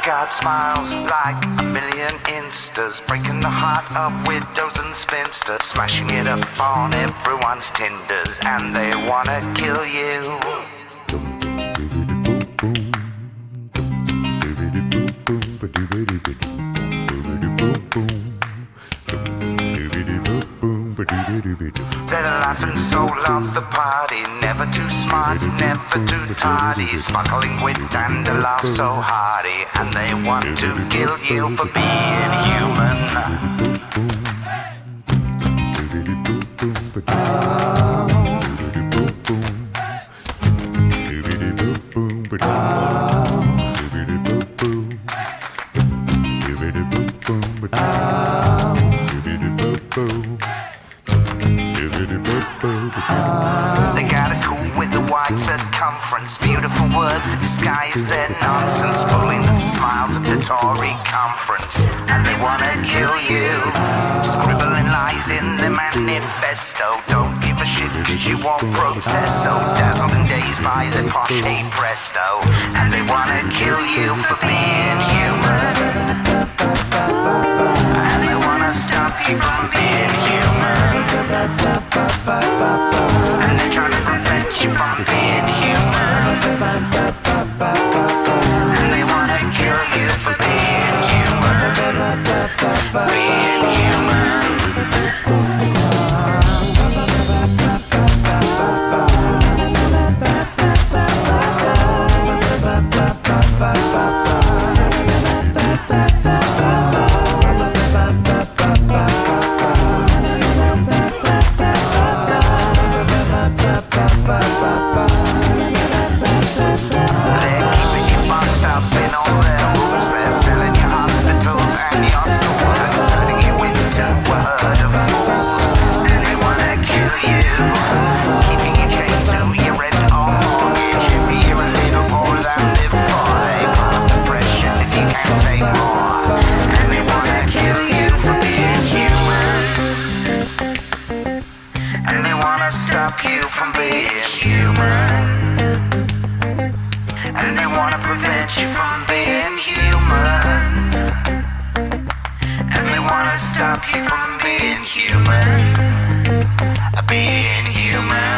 got smiles like a million instas, breaking the heart of widows and spinsters, smashing it up on everyone's Tinders, and they wanna kill you. They're the laughing soul of the party, never too smart, never too tardy, sparkling wit and a laugh so hearty, and they want to kill you for being human. They got it cool with the wide circumference, beautiful words that disguise their nonsense, pulling the smiles of the Tory conference, and they wanna kill you, scribbling lies in the manifesto. Don't give a shit cause you won't protest, so dazzled and dazed by the posh hey presto, and they wanna kill you for being human, and they wanna stop you from being human, and they're trying to prevent you from being human, and they wanna kill you for being human, being human. Stop you from being human, and they wanna prevent you from being human, and they wanna stop you from being human, being human.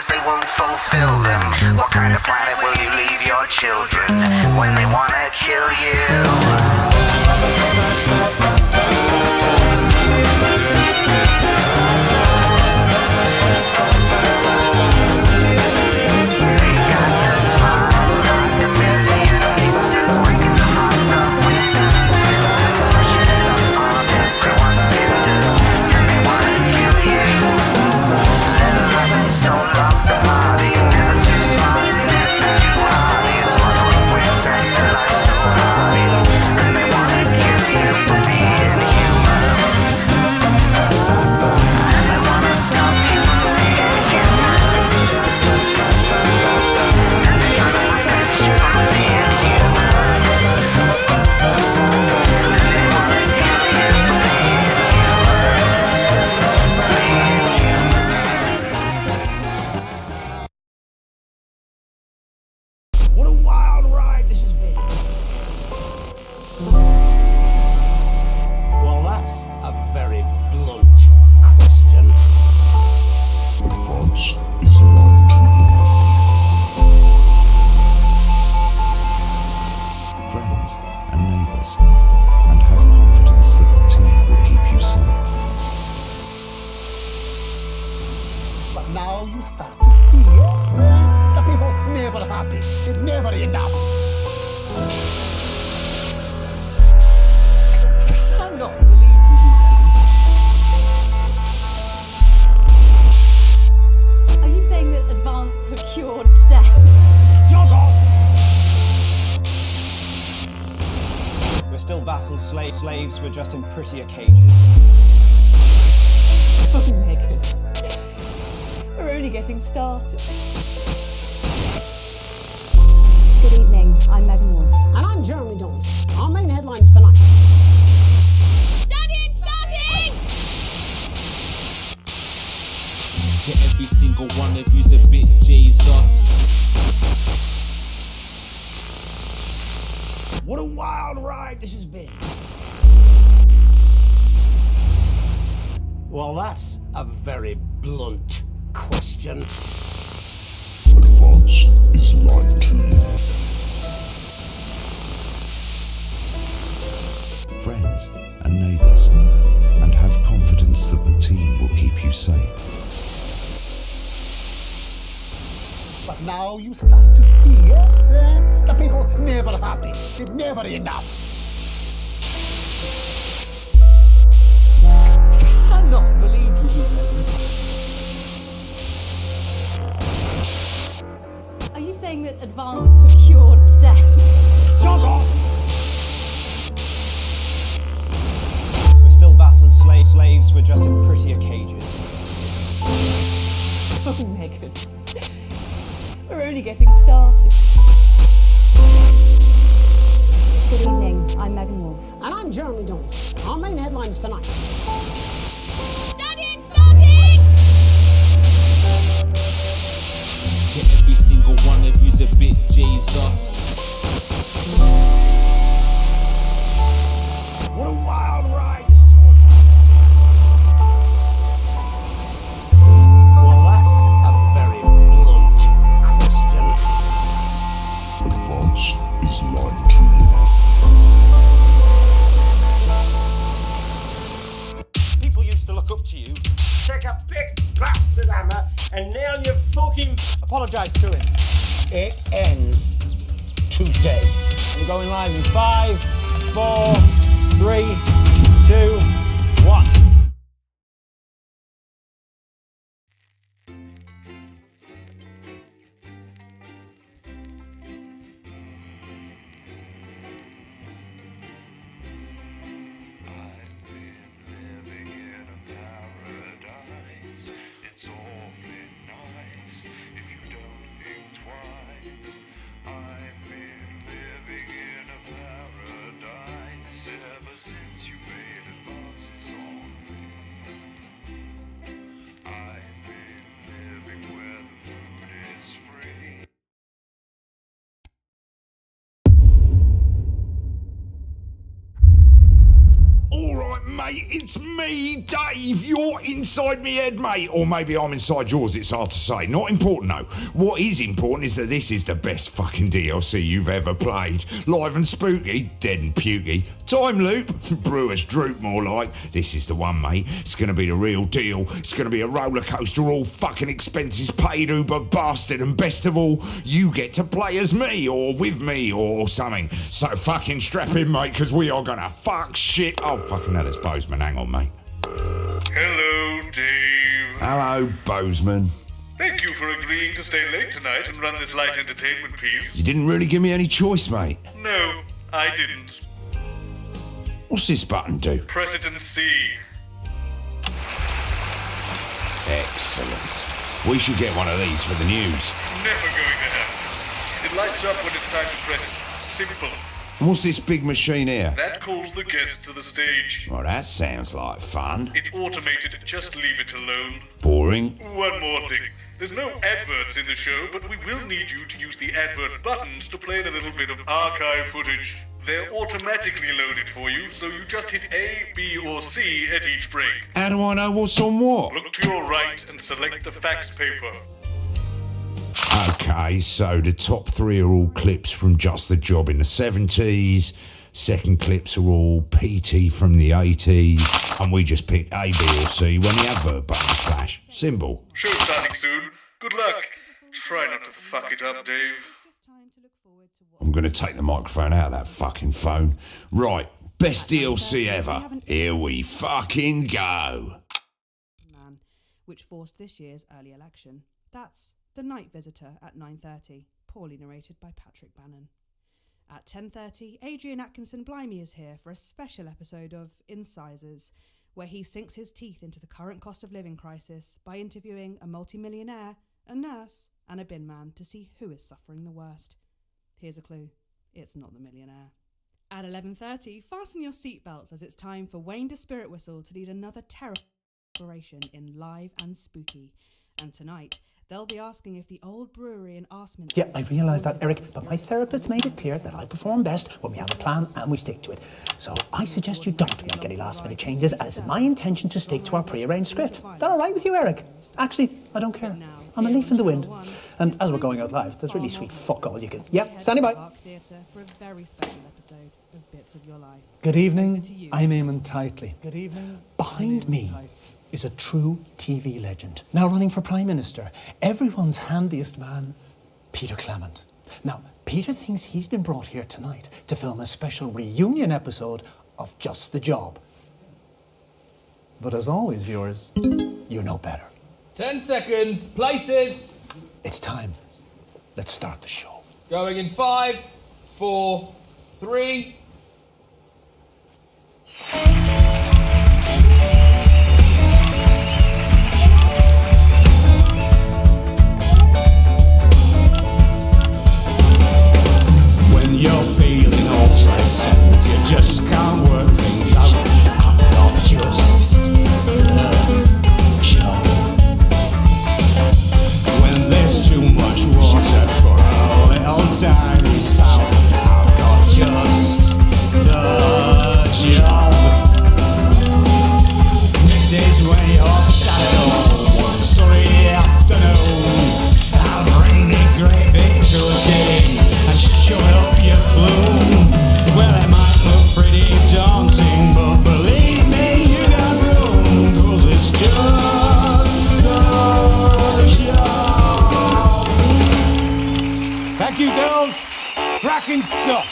They won't fulfill them. What kind of planet will you leave your children when they wanna kill you? Kill But now you start to see, yes? The people never happy. It's never enough. Cannot believe you, Are you saying that advance have cured death? Jog off! We're still vassals, slaves, we're just in prettier cages. Oh, Megan. We're only getting started. Good evening, I'm Megan Wolf. And I'm Jeremy Dawes. Our main headlines tonight. Studying starting! Yeah, every single one of you's a bit Jesus. What a wild ride this has been. Well, that's a very blunt question. Advance is like to you. Friends and neighbours, and have confidence that the team will keep you safe. But now you start to see, yes? The people never happy. It's never enough. Cannot believe you, Megan. Are you saying that advance have cured death? Jog off! We're still vassals, slaves, we're just in prettier cages. Oh, Megan. We're only getting started. Good evening, I'm Megan Wolf. And I'm Jeremy Dawes. Our main headlines tonight. Studying starting! Yeah, every single one of you's a bit Jesus. What a wild ride this has been. Well, that's a very blunt question. Advance is like to you. People used to look up to you. Take a big bastard hammer and nail your fucking. Apologise to him. It ends today. We're going live in 5, 4, 3, 2, 1. Alright mate, it's me, Dave. You're inside me head, mate. Or maybe I'm inside yours, it's hard to say. Not important though. What is important is that this is the best fucking DLC you've ever played. Live and spooky, dead and pukey. Time loop, Brewer's droop more like. This is the one, mate. It's gonna be the real deal. It's gonna be a roller coaster, all fucking expenses paid, uber bastard, and best of all, you get to play as me, or with me, or something. So fucking strap in, mate, because we are gonna fuck shit. Oh, fucking hell, it's Bozeman. Hang on, mate. Hello, Dave. Hello, Bozeman. Thank you for agreeing to stay late tonight and run this light entertainment piece. You didn't really give me any choice, mate. No, I didn't. What's this button do? Press it and see. Excellent. We should get one of these for the news. Never going to happen. It lights up when it's time to press it. Simple. And what's this big machine here? That calls the guests to the stage. Well, that sounds like fun. It's automated, just leave it alone. Boring. One more thing. There's no adverts in the show, but we will need you to use the advert buttons to play in a little bit of archive footage. They're automatically loaded for you, so you just hit A, B, or C at each break. How do I know what's on what? Look to your right and select the fax paper. Okay, so the top 3 are all clips from Just the Job in the 70s. Second clips are all PT from the 80s, and we just pick A, B or C when the advert buttons flash. Simple. Show starting soon. Good luck. Try not to fuck it up, Dave. I'm going to take the microphone out of that fucking phone. Right, best DLC ever. Here we fucking go. Man, which forced this year's early election. That's The Night Visitor at 9:30, poorly narrated by Patrick Bannon. At 10:30, Adrian Atkinson Blimey is here for a special episode of Incisors, where he sinks his teeth into the current cost of living crisis by interviewing a multimillionaire, a nurse, and a bin man to see who is suffering the worst. Here's a clue. It's not the millionaire. At 11:30, fasten your seatbelts as it's time for Wayne de Spirit Whistle to lead another terror operation in Live and Spooky. And tonight, they'll be asking if the old brewery in Arsminster... Yeah, I realise that, Eric, but my therapist made it clear that I perform best when we have a plan and we stick to it. So I suggest you don't make any last-minute changes, as it's my intention to stick to our pre-arranged script. Is that all right with you, Eric? Actually, I don't care. I'm a leaf in the wind. And as we're going out live, there's really sweet fuck all you can... Yep, standing by. For a very special episode of Bits of Your Life. Good evening, I'm Eamon Titley. Good evening. Behind me is a true TV legend, now running for Prime Minister, everyone's handiest man, Peter Clement. Now, Peter thinks he's been brought here tonight to film a special reunion episode of Just the Job. But as always, viewers, you know better. 10 seconds, places. It's time. Let's start the show. Going in 5, 4, 3. When you're feeling hopeless and you just can't work things out, I've got just the job. When there's too much water for a little tiny spout, I've got just the job. This is when you're sad at home one sunny afternoon. I'll bring the great big turkey and shove it up your plume. Well, it might look pretty daunting, but believe me, you got room, 'cause it's just the job. Thank you, girls. Cracking stuff.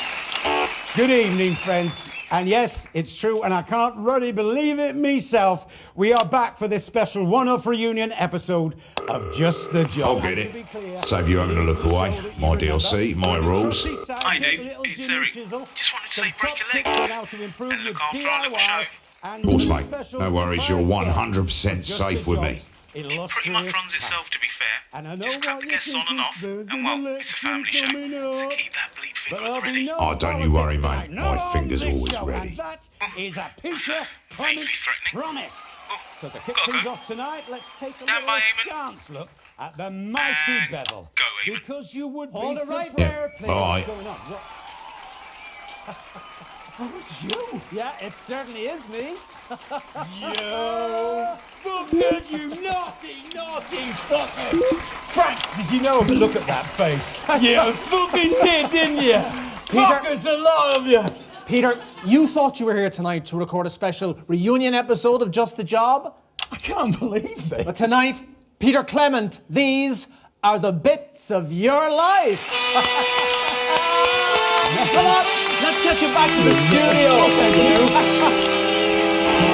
Good evening, friends. And yes, it's true, and I can't really believe it myself. We are back for this special one-off reunion episode of Just the Job. I'll get it. Save you having to look away. My DLC, my rules. Hi, Dave. It's Eric. Just wanted to say break your leg and look after our little show. Of course, mate. No worries, you're 100% safe with me. It pretty much runs itself, to be fair. Just cut the guests on and off, and well, it's a family show, so keep that bleep finger ready. Oh, don't you worry, mate. My finger's always ready. That is a Peter Clement promise. So to kick things off tonight, let's take a little askance look at the mighty Bevel. Go, Eamon. Because you would Hold be it right surprised. there, please. All right. What's going on? Oh, it's you. Yeah, it certainly is me. You fuckers, you naughty fuckers! Frank, did you know? Look at that face. You fucking did, didn't you? Fuckers, a lot of you. Peter, you thought you were here tonight to record a special reunion episode of Just the Job? I can't believe it. But tonight, Peter Clement, these are the bits of your life. Come on, let's get you back to the studio. Thank you.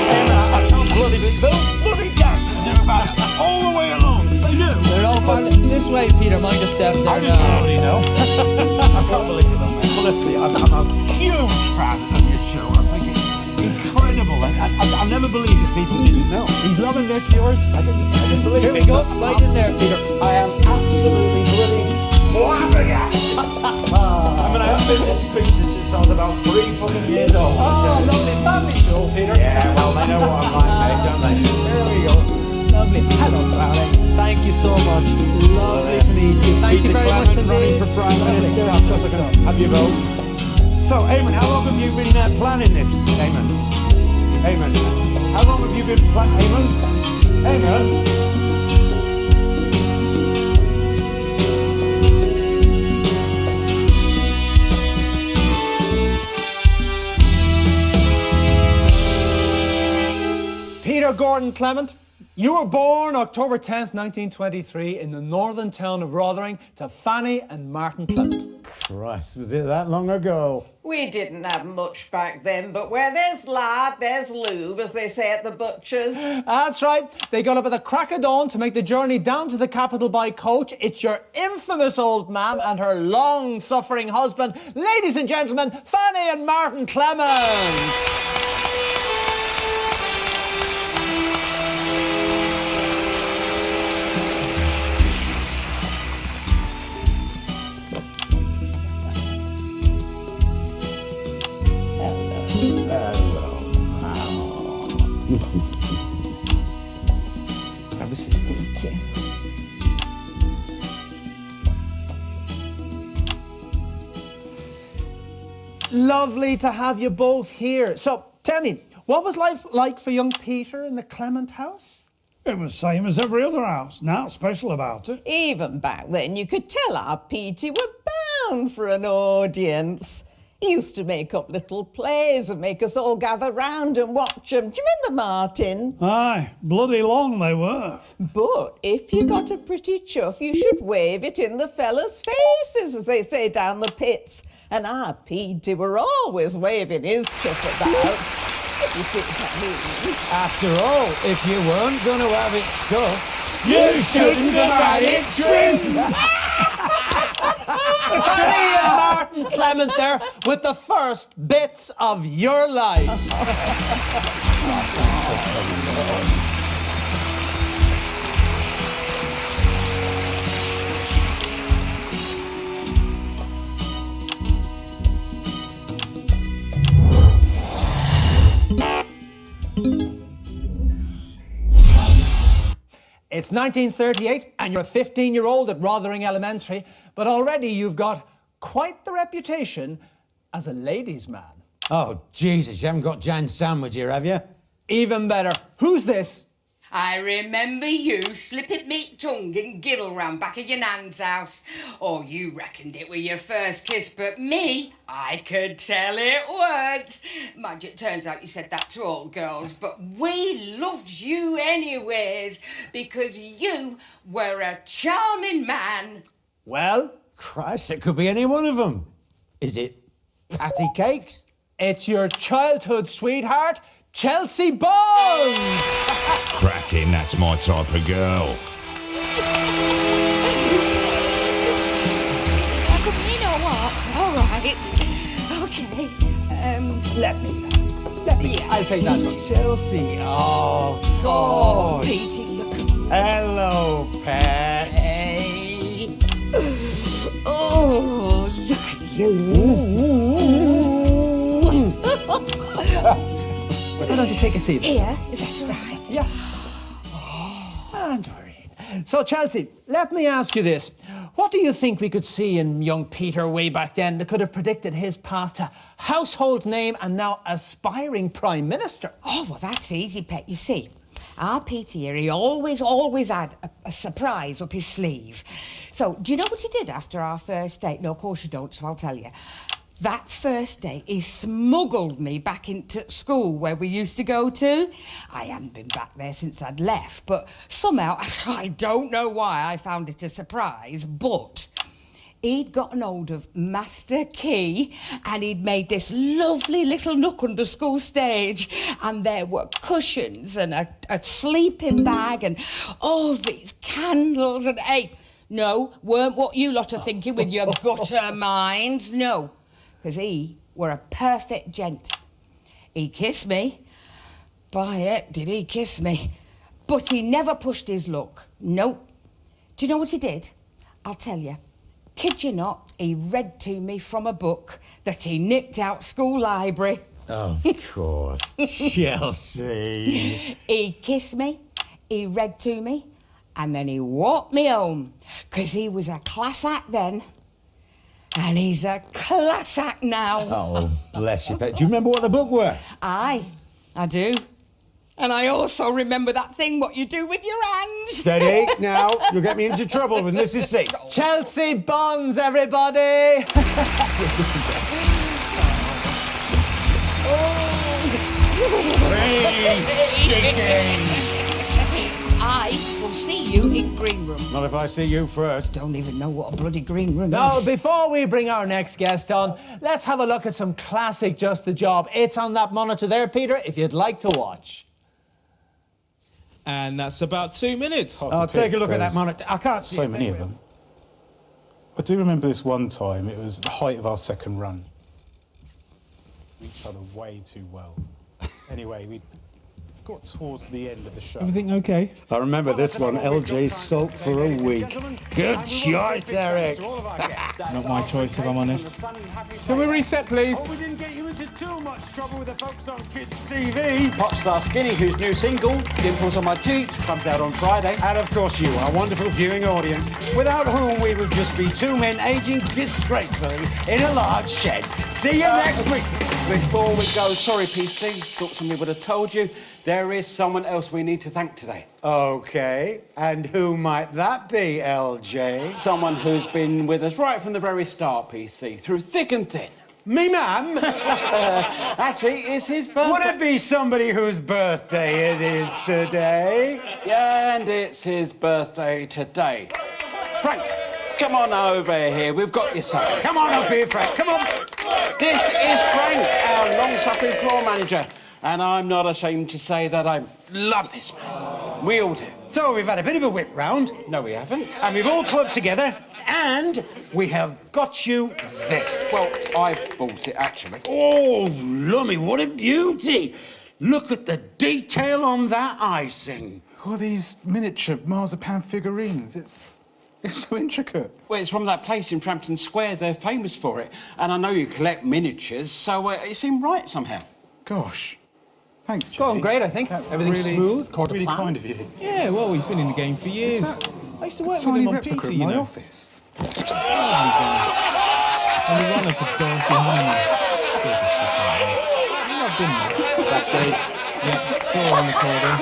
I can't bloody believe those bloody dancers do about it all the way along. They do. They're all part this way, Peter. Mind your step there I didn't already know. I can't believe it, mate. Well, listen, I'm a huge fan of your show. I think it's incredible. I never believed that people didn't know. He's loving this, viewers. I didn't believe it. Here we go. Right in there, Peter. I am absolutely bloody flabbergasted. I mean, I haven't been this speechless since I was about 3 fucking years old. Oh, lovely family show, Peter. Yeah, well, they know what I'm like, mate, don't they? There we go. Lovely. Hello, darling. Thank you so much. Lovely to meet you. Thank Peter you very Clement much running indeed. for Prime Minister. Of course I can have your vote. So, Eamon, how long have you been planning this? Eamon, how long have you been planning? Eamon. Gordon Clement. You were born October 10th, 1923 in the northern town of Rotherham to Fanny and Martin Clement. Christ, was it that long ago? We didn't have much back then, but where there's lard, there's lube, as they say at the butcher's. That's right. They got up at the crack of dawn to make the journey down to the capital by coach. It's your infamous old mam and her long-suffering husband. Ladies and gentlemen, Fanny and Martin Clement. Have a seat. Thank you. Lovely to have you both here. So, tell me, what was life like for young Peter in the Clement house? It was same as every other house. Nothing special about it. Even back then, you could tell our Petey were bound for an audience. He used to make up little plays and make us all gather round and watch them. Do you remember, Martin? Aye, bloody long they were. But if you got a pretty chuff, you should wave it in the fellas' faces, as they say down the pits. And our Petey were always waving his chuff about. If you think I mean. After all, if you weren't going to have it stuffed, You shouldn't have had it trimmed. Fanny and Martin Clement there with the first bits of your life. It's 1938 and you're a 15-year-old at Rotherham Elementary, but already you've got quite the reputation as a ladies' man. Oh, Jesus, you haven't got Jan Sandwich here, have you? Even better. Who's this? I remember you slipping me tongue and giddle round back at your nan's house. Oh, you reckoned it were your first kiss, but me, I could tell it weren't. Mind you, it turns out you said that to all girls, but we loved you anyways, because you were a charming man. Well, Christ, it could be any one of them. Is it Patty Cakes? It's your childhood sweetheart, Chelsea Bonds! Cracking, that's my type of girl. You know what? All right. Okay. Let me. Yeah, I'll take that one. Chelsea, oh, Oh, gosh. Petey, look. Hello, pets. Hey. Oh, look at you. Why don't you take a seat? Here, is that all right? Yeah. And worry. So, Chelsea, let me ask you this. What do you think we could see in young Peter way back then that could have predicted his path to household name and now aspiring Prime Minister? Oh, well, that's easy, Pet. You see, our Peter here, he always had a surprise up his sleeve. So, do you know what he did after our first date? No, of course you don't, so I'll tell you. That first day, he smuggled me back into school where we used to go to. I hadn't been back there since I'd left, but somehow, I don't know why I found it a surprise, but he'd gotten hold of Master Key and he'd made this lovely little nook under school stage, and there were cushions and a sleeping bag and all these candles and, hey, no, weren't what you lot are thinking with your gutter minds, no. Because he were a perfect gent. He kissed me. By it, did he kiss me. But he never pushed his luck. Nope. Do you know what he did? I'll tell you. Kid you not, he read to me from a book that he nicked out school library. Of course, Chelsea. He kissed me, he read to me, and then he walked me home. Because he was a class act then. And he's a class act now. Oh, bless you, pet. Do you remember what the book were? Aye, I do. And I also remember that thing what you do with your hands. Steady, now, you'll get me into trouble when this is sick. Chelsea Bonds, everybody! Ready? Hey, chicken! I will see you in green room. Not if I see you first. Don't even know what a bloody green room Now, is. before we bring our next guest on, let's have a look at some classic Just the Job. It's on that monitor there, Peter, if you'd like to watch. And that's about 2 minutes. I'll take a look at that monitor. I can't see so many of them. I do remember this one time, it was the height of our second run. Each other way too well. Anyway, we got towards the end of the show. Everything okay? I remember this one. LJ sulked for a week. Good choice, Eric. Not my choice, if I'm honest. Can we reset, please? Oh, we didn't get you into too much trouble with the folks on Kids TV. Popstar Skinny, whose new single, Dimples on My Cheeks, comes out on Friday. And of course you, our wonderful viewing audience, without whom we would just be two men aging disgracefully in a large shed. See you next week. Before we go, sorry PC, thought somebody would have told you, there is someone else we need to thank today. Okay, and who might that be, LJ? Someone who's been with us right from the very start, PC, through thick and thin. Me, ma'am? Actually, it's his birthday. Would it be somebody whose birthday it is today? Yeah, and it's his birthday today. Frank, come on over here, we've got you something. Come on up here, Frank, come on. This is Frank, our long-suffering floor manager. And I'm not ashamed to say that I love this man. We all do. So we've had a bit of a whip round. No, we haven't. And we've all clubbed together, and we have got you this. Well, I bought it, actually. Oh, lummy, what a beauty. Look at the detail on that icing. Who are these miniature marzipan figurines? It's so intricate. Well, it's from that place in Frampton Square. They're famous for it. And I know you collect miniatures, so it seemed right somehow. Gosh. Thanks, Jimmy. Going great, I think. That's Everything's really, smooth, quarter really plan. kind of you. Yeah, well, he's been in the game for years. I used to work with him on Peter, you in my know. office. And the runner for Dorothy Honeyman. Scared the shit out of me. You've not been there. Backstage. Yeah, saw her on the corridor.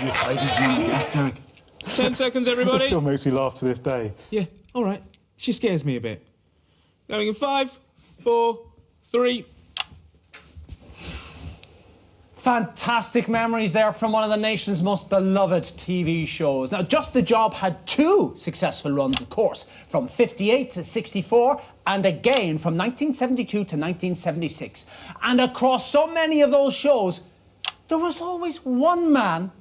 You're hiding, yes, Eric. 10 seconds, It everybody. still makes me laugh to this day. Yeah, all right. She scares me a bit. Going in 5, 4, 3. Fantastic memories there from one of the nation's most beloved TV shows. Now, Just the Job had two successful runs, of course, from 58 to 64, and again from 1972 to 1976. And across so many of those shows, there was always one man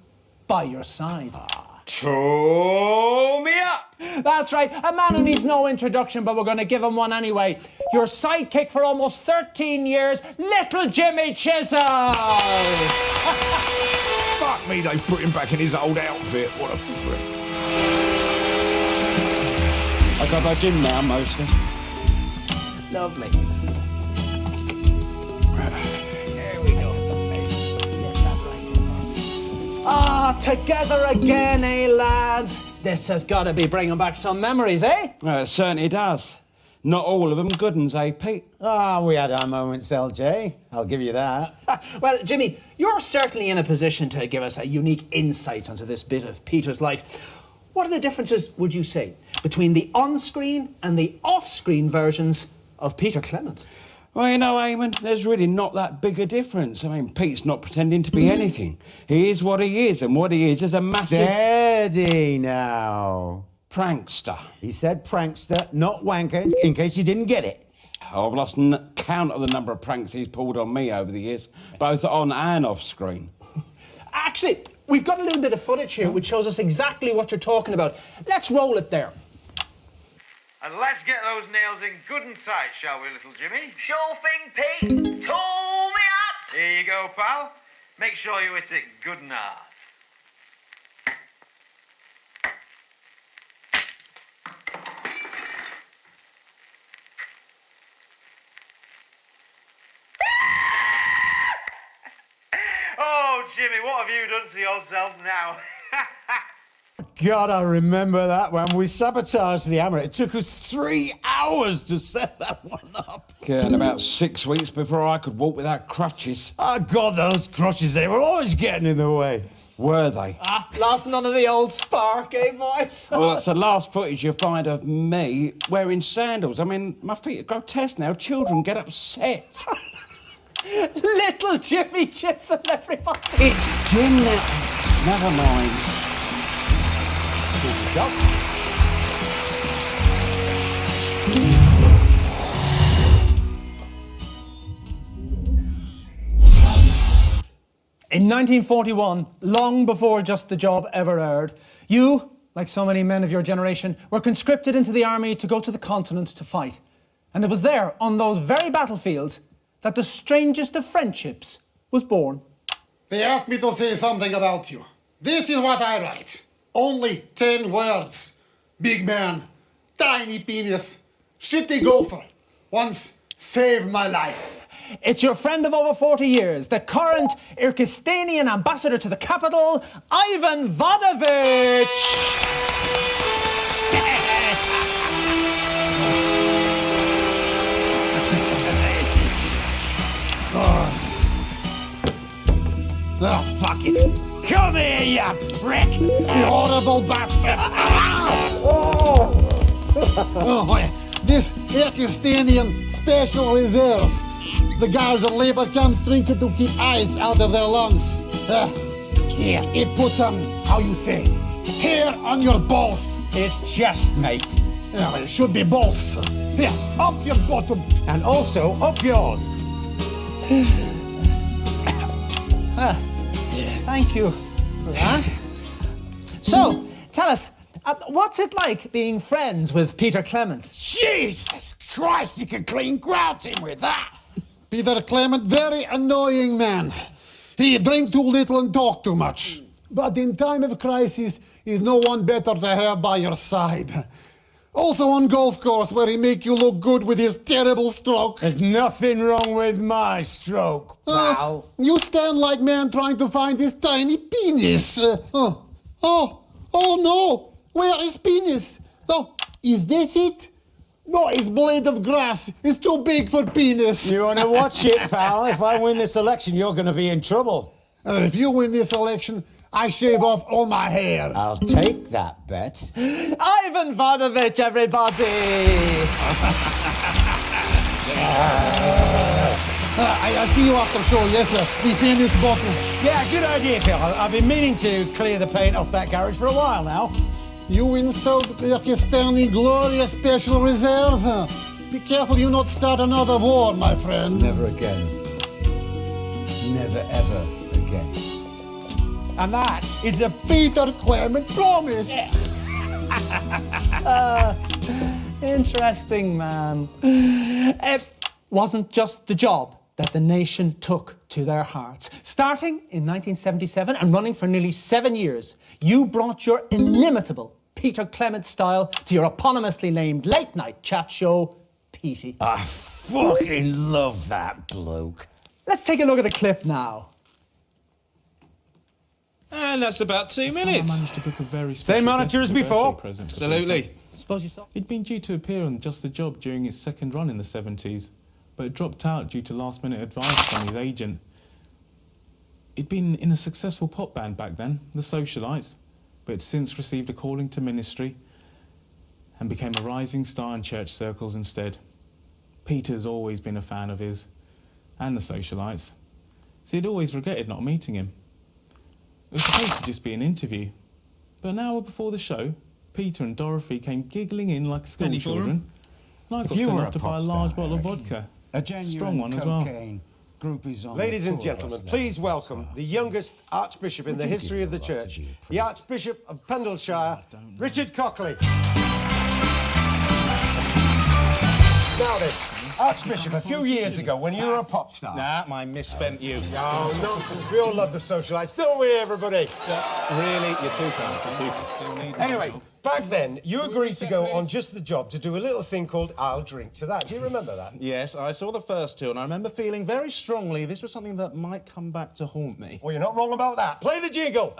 by your side. Show me up! That's right, a man who needs no introduction, but we're going to give him one anyway. Your sidekick for almost 13 years, little Jimmy Chisholm! Fuck me, they put him back in his old outfit. What a prick. I go by Jim now, mostly. Lovely. There we go. Ah, together again, eh, lads? This has got to be bringing back some memories, eh? It certainly does. Not all of them good ones, eh, Pete? Ah, we had our moments, LJ. I'll give you that. Well, Jimmy, you're certainly in a position to give us a unique insight onto this bit of Peter's life. What are the differences, would you say, between the on-screen and the off-screen versions of Peter Clement? Well, you know, Eamon, there's really not that big a difference. I mean, Pete's not pretending to be anything. He is what he is, and what he is a massive... Steady now. Prankster. He said prankster, not wanker, in case you didn't get it. I've lost count of the number of pranks he's pulled on me over the years, both on and off screen. Actually, we've got a little bit of footage here which shows us exactly what you're talking about. Let's roll it there. And let's get those nails in good and tight, shall we, little Jimmy? Sure thing, Pete. Tool me up! Here you go, pal. Make sure you hit it good and hard. Oh, Jimmy, what have you done to yourself now? God, I remember that one. We sabotaged the hammer. It took us 3 hours to set that one up. Yeah, and about 6 weeks before I could walk without crutches. Oh, God, those crutches, they were always getting in the way. Were they? Lost none of the old spark, eh, boys? Well, that's the last footage you find of me wearing sandals. I mean, my feet are grotesque now. Children get upset. Little Jimmy Chisholm, everybody. It's Jim now. Never mind. Choose yourself. In 1941, long before Just the Job ever aired, you, like so many men of your generation, were conscripted into the army to go to the continent to fight. And it was there, on those very battlefields, that the strangest of friendships was born. They asked me to say something about you. This is what I write. Only 10 words. Big man, tiny penis, shitty golfer. Once saved my life. It's your friend of over 40 years, the current Kyrgyzstanian ambassador to the capital, Ivan Vadovich! Oh, fuck it. Come here, you prick! You horrible bastard! Oh, this Kyrgyzstanian Special Reserve. The guards in labor camps drinking to keep ice out of their lungs. Here, it put how you say, hair on your balls. It's chest, mate. Yeah, well, it should be balls. Here, up your bottom. And also up yours. Thank you for that. So, tell us, what's it like being friends with Peter Clement? Jesus Christ, you can clean grout him with that. Peter Clement, very annoying man. He drink too little and talk too much. But in time of crisis, he's no one better to have by your side. Also on golf course where he make you look good with his terrible stroke. There's nothing wrong with my stroke, pal. You stand like man trying to find his tiny penis. Oh no, where is penis? Oh, is this it? No, his blade of grass is too big for penis. You want to watch it, pal? If I win this election, you're going to be in trouble. If you win this election, I shave off all my hair. I'll take that bet. Ivan Vadovich, everybody! I'll see you after show, yes sir. We finished bottle. Yeah, good idea, Phil. I've been meaning to clear the paint off that garage for a while now. You insult Kyrgyzstani glorious special reserve. Be careful you not start another war, my friend. Never again. Never ever again. And that is a Peter Clement promise. Interesting, man. It wasn't just the job that the nation took to their hearts. Starting in 1977 and running for nearly 7 years, you brought your inimitable Peter Clement style to your eponymously named late-night chat show, Petey. I fucking love that bloke. Let's take a look at the clip now. And that's about 2 minutes. I managed to book a very Same monitor as before? Absolutely. Suppose you saw. He'd been due to appear on Just the Job during its second run in the 70s, but it dropped out due to last-minute advice from his agent. He'd been in a successful pop band back then, the Socialites, but had since received a calling to ministry and became a rising star in church circles instead. Peter's always been a fan of his, and the Socialites, so he'd always regretted not meeting him. It was supposed to just be an interview, but an hour before the show, Peter and Dorothy came giggling in like school children, and I got sent off to buy a large bottle of vodka. A genuine strong one as well. Groupies on Ladies and gentlemen, please welcome the youngest Archbishop in the history of the Church, the Archbishop of Pendleshire, Richard Cockley. Now then, Archbishop, a few years ago, when you were a pop star... Nah, my misspent youth. Oh, nonsense. We all love the Socialites, don't we, everybody? Really? You're too kind. You still need Anyway, back then, you agreed to go on Just the Job to do a little thing called I'll Drink to That. Do you remember that? Yes, I saw the first two, and I remember feeling very strongly this was something that might come back to haunt me. Well, you're not wrong about that. Play the jingle.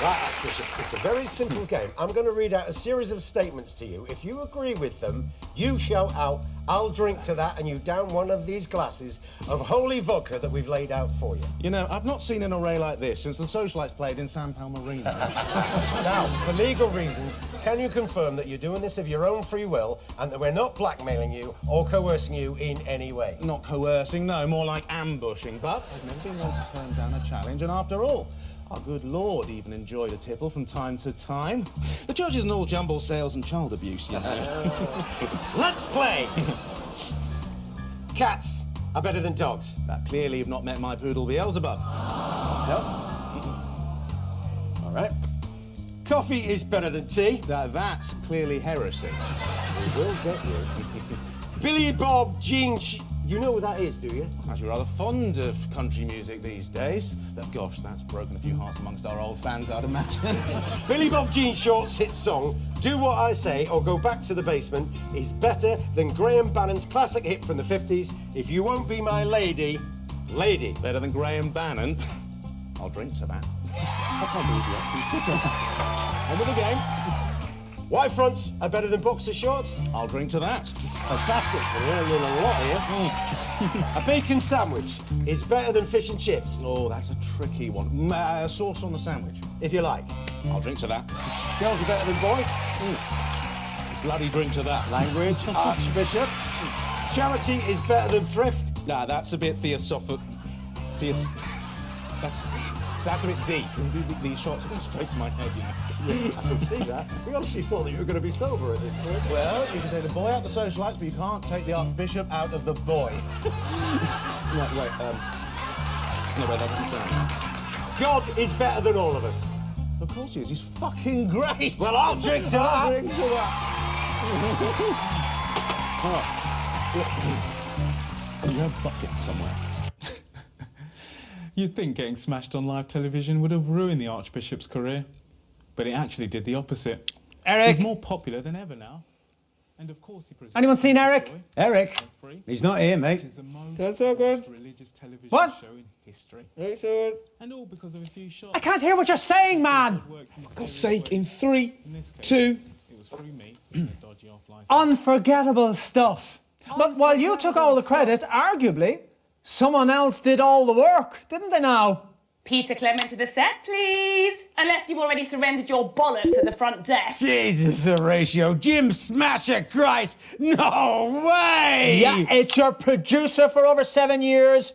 Right, Archbishop, it's a very simple game. I'm going to read out a series of statements to you. If you agree with them, you shout out, I'll drink to that, and you down one of these glasses of holy vodka that we've laid out for you. You know, I've not seen an array like this since the Socialites played in San Palmarino. Now, for legal reasons, can you confirm that you're doing this of your own free will and that we're not blackmailing you or coercing you in any way? Not coercing, no, more like ambushing. But I've never been one to turn down a challenge, and after all, our good Lord even enjoyed a tipple from time to time. The church isn't all jumble sales and child abuse, you know. Let's play! Cats are better than dogs. That clearly you've not met my poodle Beelzebub. No? All right. Coffee is better than tea. That's clearly heresy. We will get you. Billy Bob Jean... You know what that is, do you? I'm actually rather fond of country music these days. But gosh, that's broken a few hearts amongst our old fans, I'd imagine. Billy Bob Jean Short's hit song, Do What I Say or Go Back to the Basement, is better than Graham Bannon's classic hit from the 50s, If You Won't Be My Lady, Lady. Better than Graham Bannon? I'll drink to that. I can't believe you actually. On with the game. Y fronts are better than boxer shorts? I'll drink to that. Fantastic. We're learning a lot here. A bacon sandwich is better than fish and chips. Oh, that's a tricky one. Sauce on the sandwich. If you like. I'll drink to that. Girls are better than boys? Bloody drink to that. Language, Archbishop. Charity is better than thrift? Nah, that's a bit theosophic. That's a bit deep. These shots are going straight to my head, you know. Yeah, I can see that. We honestly thought that you were going to be sober at this point. Well, you can take the boy out of the socialites, but you can't take the Archbishop out of the boy. No, wait, that doesn't sound. God is better than all of us. Of course he is. He's fucking great. Well, I'll drink to that. I'll drink to that. You have a bucket somewhere. You'd think getting smashed on live television would have ruined the Archbishop's career, but it actually did the opposite. Eric! He's more popular than ever now. And of course he presents... Anyone seen Eric? Eric? He's not here, mate. Which is the most religious television show in history. And all because of a few shots. I can't hear what you're saying, man! For God's sake, in 3, 2... It was through me, a dodgy off-licence. Unforgettable stuff. But while you took all the credit, arguably, someone else did all the work, didn't they now? Peter Clement to the set, please. Unless you've already surrendered your bollocks at the front desk. Jesus, Horatio. Jim Smasher Christ. No way! Yeah, it's your producer for over 7 years.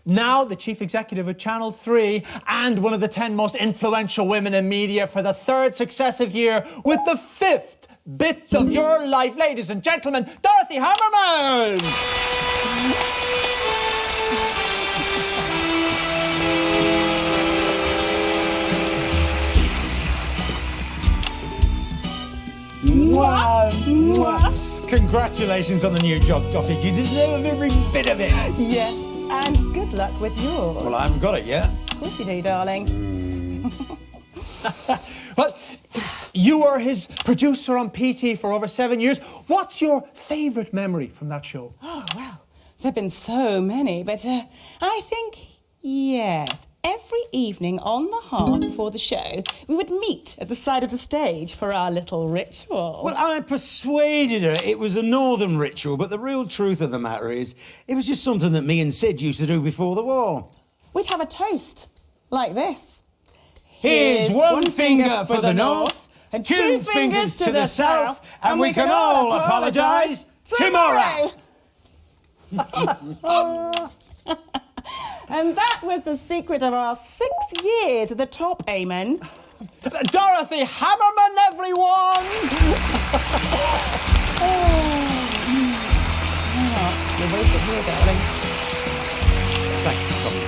Now the chief executive of Channel 3 and one of the 10 most influential women in media for the 3rd successive year with the 5th bits of your life. Ladies and gentlemen, Dorothy Hammerman! Mwah, mwah. Congratulations on the new job, Dottie. You deserve every bit of it. Yes, and good luck with yours. Well, I haven't got it yet. Of course you do, darling. Well, you were his producer on PT for over 7 years. What's your favourite memory from that show? Oh, well, there have been so many, but I think, yes, every evening on the hearth before the show, we would meet at the side of the stage for our little ritual. Well, I persuaded her it was a northern ritual, but the real truth of the matter is it was just something that me and Sid used to do before the war. We'd have a toast like this. Here's one finger for the north, and 2 fingers to the south, and we can all apologise tomorrow. And that was the secret of our 6 years at the top, amen. Dorothy Hammerman, everyone! You're wasted here, darling. Thanks for coming.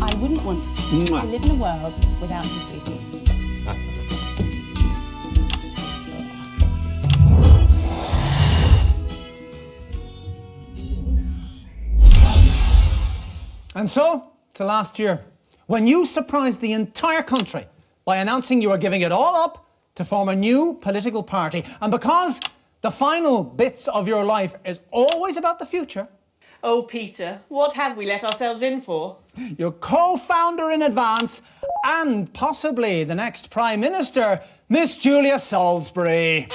I wouldn't want to live in a world without you, sweetie. And so, to last year, when you surprised the entire country by announcing you were giving it all up to form a new political party. And because the final bits of your life is always about the future, Oh, Peter, what have we let ourselves in for? Your co-founder in advance, and possibly the next Prime Minister, Miss Julia Salisbury.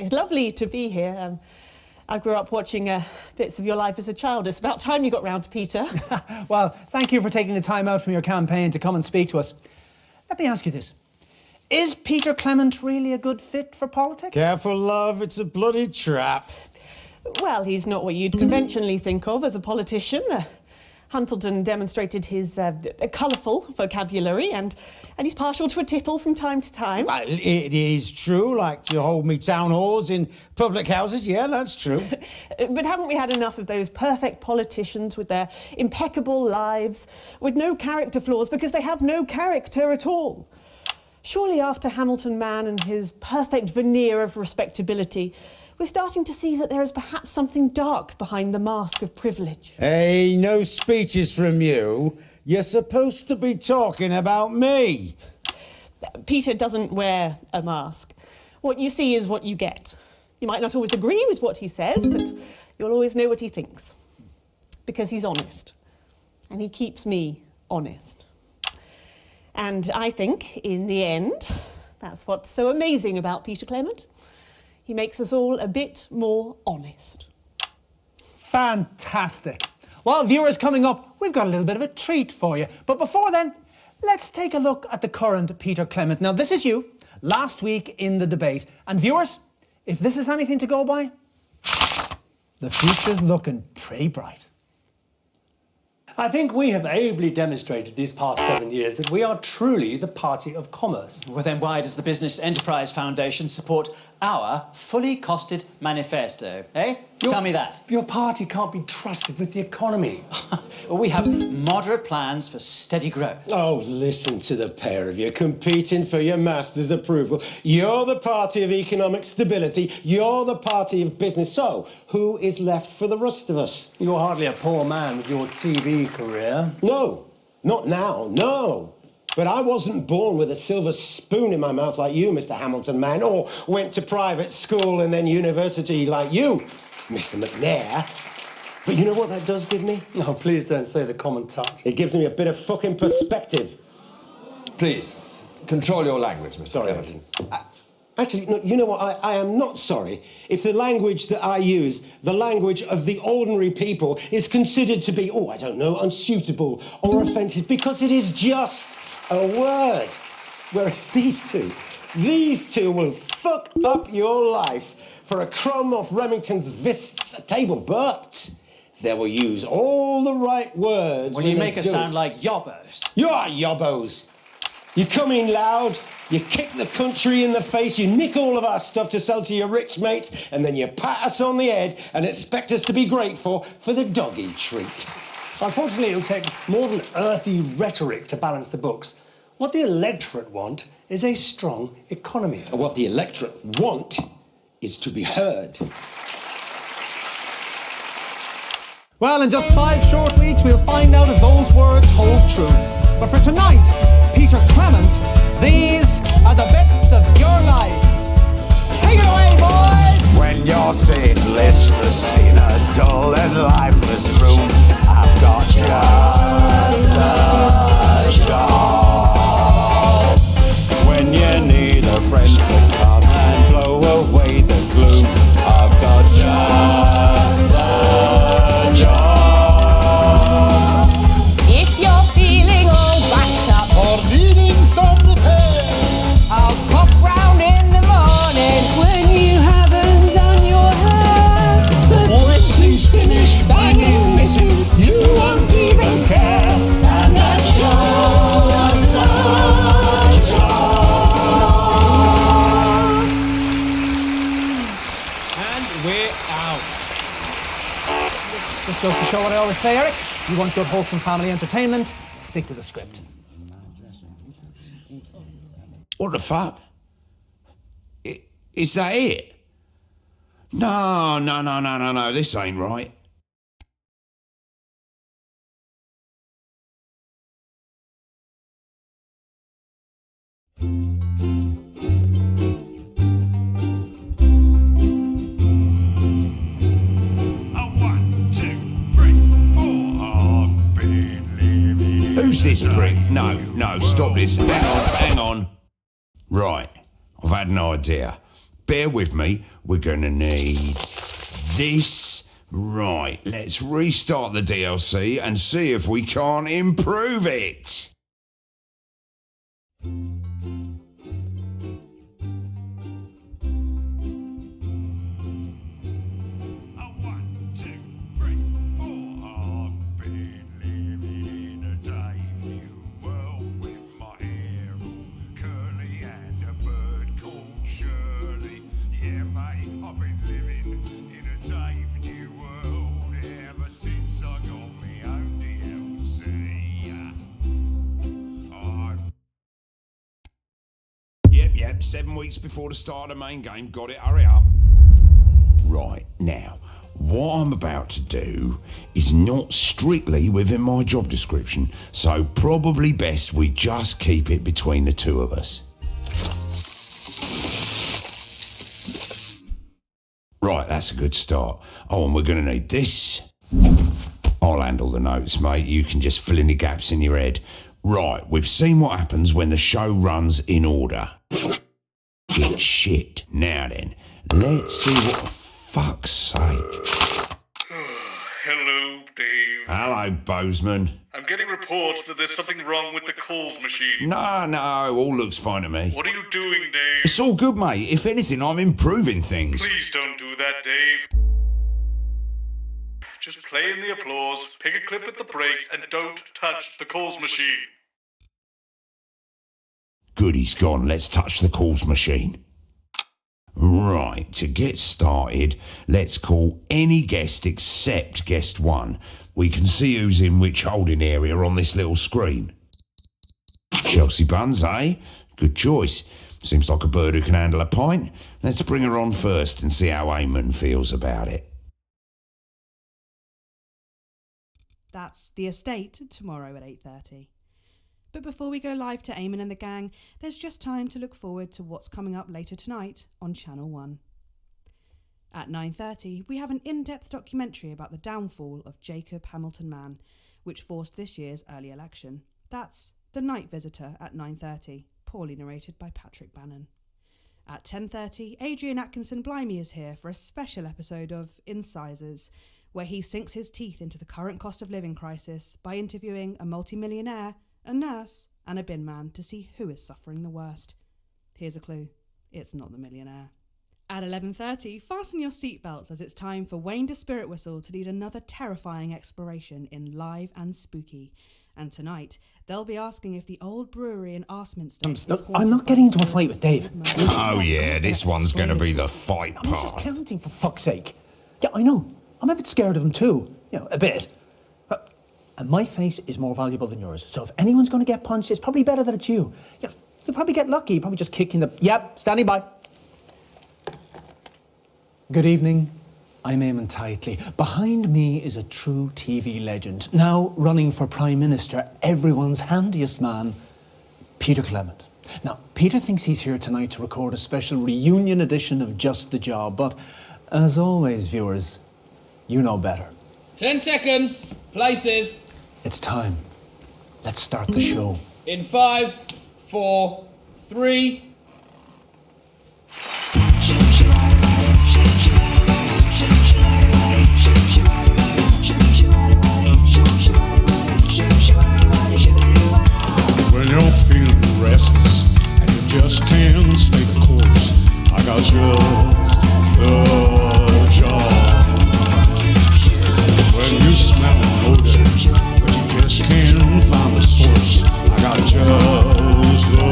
It's lovely to be here. I grew up watching bits of your life as a child. It's about time you got round to Peter. Well, thank you for taking the time out from your campaign to come and speak to us. Let me ask you this. Is Peter Clement really a good fit for politics? Careful, love, it's a bloody trap. Well, he's not what you'd conventionally think of as a politician. Huntleton demonstrated his colourful vocabulary and he's partial to a tipple from time to time. Well, it is true, like to hold me town halls in public houses, yeah, that's true. But haven't we had enough of those perfect politicians with their impeccable lives, with no character flaws because they have no character at all? Surely after Hamilton Man and his perfect veneer of respectability, we're starting to see that there is perhaps something dark behind the mask of privilege. Hey, no speeches from you. You're supposed to be talking about me. Peter doesn't wear a mask. What you see is what you get. You might not always agree with what he says, but you'll always know what he thinks. Because he's honest. And he keeps me honest. And I think, in the end, that's what's so amazing about Peter Clement. He makes us all a bit more honest. Fantastic. Well, viewers, coming up, we've got a little bit of a treat for you. But before then, let's take a look at the current Peter Clement. Now, this is you, last week in the debate. And viewers, if this is anything to go by, the future's looking pretty bright. I think we have ably demonstrated these past 7 years that we are truly the party of commerce. Well, then why does the Business Enterprise Foundation support our fully costed manifesto, eh? Tell me that. Your party can't be trusted with the economy. Well, we have moderate plans for steady growth. Oh, listen to the pair of you competing for your master's approval. You're the party of economic stability. You're the party of business. So, who is left for the rest of us? You're hardly a poor man with your TV career. No, not now, no. But I wasn't born with a silver spoon in my mouth like you, Mr. Hamilton Man, or went to private school and then university like you, Mr. McNair. But you know what that does give me? No, please don't say the common touch. It gives me a bit of fucking perspective. Please, control your language, Mr. Clement. Actually, no, you know what? I am not sorry if the language that I use, the language of the ordinary people, is considered to be, oh, I don't know, unsuitable or offensive, because it is just a word. Whereas these two will fuck up your life for a crumb off Remington's Vist's table, but they will use all the right words. Well, you make us sound like yobbos. You are yobbos. You come in loud, you kick the country in the face, you nick all of our stuff to sell to your rich mates, and then you pat us on the head and expect us to be grateful for the doggy treat. Unfortunately, it'll take more than earthy rhetoric to balance the books. What the electorate want is a strong economy. What the electorate want is to be heard. Well, in just 5 short weeks, we'll find out if those words hold true. But for tonight, Peter Clement, these are the bits of your life. Take it away, boys! When you're sitting listless in a dull and lifeless room, I've got just the job. When you need a friend to come and blow away the gloom, I've got just the job. If you're feeling all backed up or needing some repair, I'll pop round in the morning when you haven't done your hair. But once he's finished banging misses, you won't even care. And that's just the job. And we're out. Just goes to show what I always say, Eric. You want good, wholesome family entertainment? Stick to the script. What the fuck? Is that it? No, this ain't right. Who's this prick? No, stop this. Hang on. Right, I've had an idea. Bear with me, we're gonna need this. Right, let's restart the DLC and see if we can't improve it. Yep, 7 weeks before the start of the main game. Got it, hurry up. Right, now, what I'm about to do is not strictly within my job description, so probably best we just keep it between the two of us. Right, that's a good start. Oh, and we're going to need this. I'll handle the notes, mate. You can just fill in the gaps in your head. Right, we've seen what happens when the show runs in order. It's shit. Now then, let's see what the fuck's sake. Hello, Dave. Hello, Bozeman. I'm getting reports that there's something wrong with the calls machine. No, all looks fine to me. What are you doing, Dave? It's all good, mate. If anything, I'm improving things. Please don't do that, Dave. Just play in the applause, pick a clip at the breaks, and don't touch the calls machine. Good, he's gone. Let's touch the calls machine. Right, to get started, let's call any guest except guest 1. We can see who's in which holding area on this little screen. Chelsea Buns, eh? Good choice. Seems like a bird who can handle a pint. Let's bring her on first and see how Eamon feels about it. That's The Estate tomorrow at 8:30. But before we go live to Eamon and the gang, there's just time to look forward to what's coming up later tonight on Channel 1. At 9:30, we have an in-depth documentary about the downfall of Jacob Hamilton Mann, which forced this year's early election. That's The Night Visitor at 9:30, poorly narrated by Patrick Bannon. At 10:30, Adrian Atkinson Blimey is here for a special episode of Incisors, where he sinks his teeth into the current cost of living crisis by interviewing a multimillionaire, a nurse, and a bin man to see who is suffering the worst. Here's a clue. It's not the millionaire. At 11:30, fasten your seatbelts as it's time for Wayne de Spirit Whistle to lead another terrifying exploration in Live and Spooky. And tonight, they'll be asking if the old brewery in Arsminster... I'm not getting into a fight with Dave. Oh yeah, this one's going to be the fight I was just part. counting, for fuck's sake. Yeah, I know. I'm a bit scared of him too. You know, a bit. And my face is more valuable than yours. So if anyone's going to get punched, it's probably better that it's you. Yeah, you'll probably get lucky. You'll probably just kick in the... Yep, standing by. Good evening. I'm Eamon Titley. Behind me is a true TV legend. Now running for Prime Minister, everyone's handiest man, Peter Clement. Now, Peter thinks he's here tonight to record a special reunion edition of Just the Job. But as always, viewers, you know better. 10 seconds. Places. It's time. Let's start the show. In 5, 4, 3. When you're feeling restless and you just can't stay the course, I got just the job. When you smell an odor, but you just can't find the source, I got just the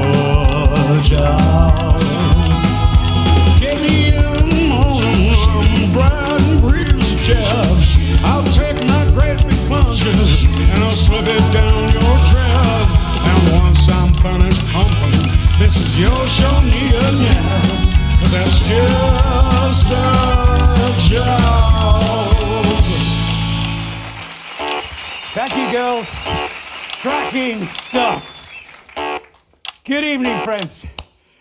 job. gonna be down your drag. And once I'm finished pumping, this is your show, yeah. That's just a job. Thank you, girls. Cracking stuff. Good evening, friends.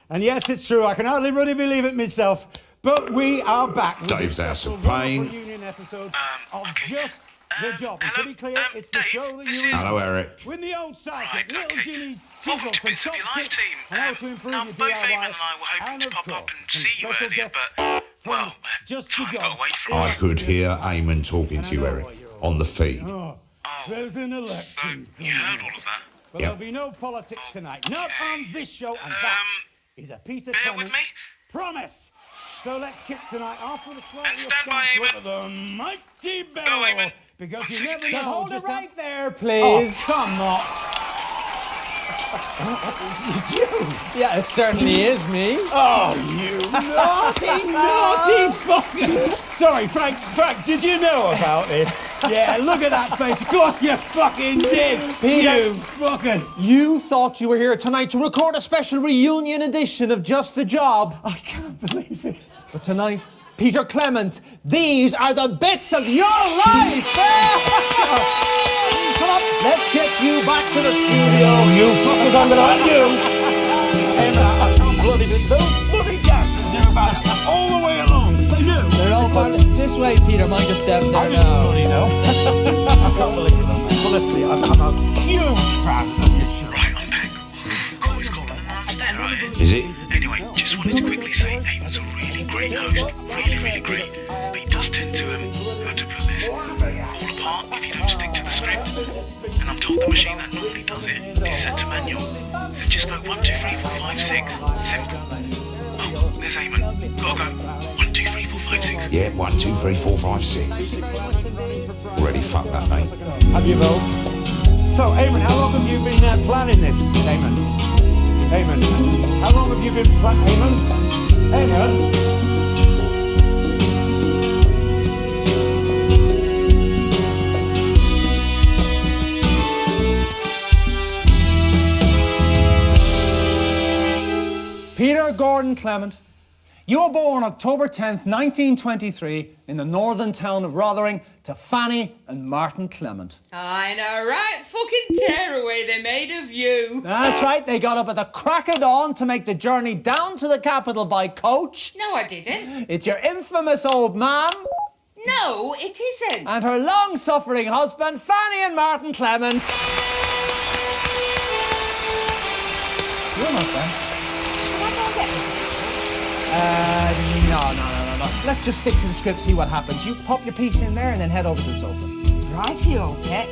And yes, it's true, I can hardly really believe it myself, but we are back with Dave's a House special of Pain. wonderful reunion episode of Just the Job. And to be clear, it's the show that you Hello, enjoy. Eric. With the old psychic, little Jimmy's Welcome chisels to and Bits of top Your Life tips team. on how to improve Now, your both DIY. Eamon and I were hoping to of pop up course, and see you special earlier, guests but, from well, Just time the got Job. away from I us. could hear Eamon talking to you, Eric, on the feed. There's an election. You heard all of that? But there'll be no politics tonight. Not on this show, and that is a Peter bear Clement with me. promise. So let's kick tonight off with a slightly And stand by, askance look Eamon. at the mighty Go, barrel. Eamon. Because One you second, never Dave. know. Just hold it just right there, Oh, please. come on. It's you. Yeah, it certainly is me. Oh, you naughty fucker. Sorry, Frank, did you know about this? Yeah, look at that face. Of course you fucking did. Peter. You fuckers. You thought you were here tonight to record a special reunion edition of Just the Job. I can't believe it. But tonight, Peter Clement, these are the bits of your life! Come on, let's get you back to the studio. You fuckers, I'm gonna let you. Hey, I can't bloody believe those bloody dancers do about it all the way along. They do. They're all part of this way, Peter. Mind your step there I didn't now. bloody know. I can't believe it. Well, listen, I'm a huge fan of your show. Right, I'm back. Always got them downstairs, right? Is it? Anyway, just wanted to quickly say Eamon's a really great host. Really great. But he does tend to, how to put this, fall apart if you don't stick to the script. And I'm told the machine that normally does it is set to manual. So just go 1, 2, 3, 4, 5, 6. Simple. Oh, there's Eamon. Gotta go. 1, 2, 3, 4, 5, 6. Yeah, 1, 2, 3, 4, 5, 6. Already fucked that, mate. Have you voted? So, Eamon, how long have you been planning this, Eamon? Eamon, how long have you been planning? Eamon? Peter Gordon Clement, you were born October 10th, 1923, in the northern town of Rotherham to Fanny and Martin Clement. I know, right? Fucking tearaway they made of you. That's right, they got up at the crack of dawn to make the journey down to the capital by coach. No, I didn't. It's your infamous old mam No, it isn't. and her long-suffering husband, Fanny and Martin Clement. You're not there. No. Let's just stick to the script, see what happens. You pop your piece in there and then head over to the sofa. Rightio, pet.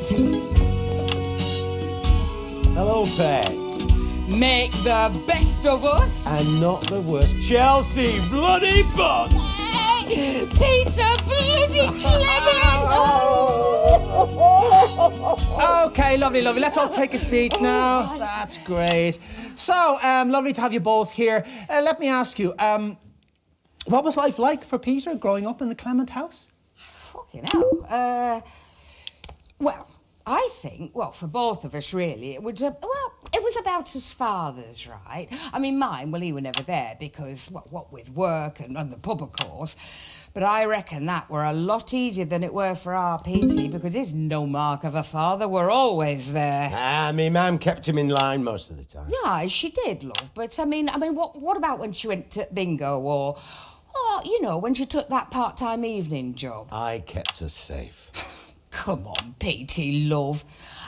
Hello, pets. Make the best of us. And not the worst. Chelsea bloody Buns. Hey, Peter bloody Clement. Okay, lovely. Let's all take a seat now. That's great. So, lovely to have you both here. Let me ask you, what was life like for Peter growing up in the Clement house? Fucking hell. Well, I think, for both of us, really, it was about his father's, right? I mean, mine, he were never there because, what with work and the pub, of course. But I reckon that were a lot easier than it were for our Petey because his no mark of a father were always there. My mum kept him in line most of the time. Yeah, she did, love. But, I mean, what about when she went to bingo or, when she took that part-time evening job? I kept her safe. Come on, Petey, love.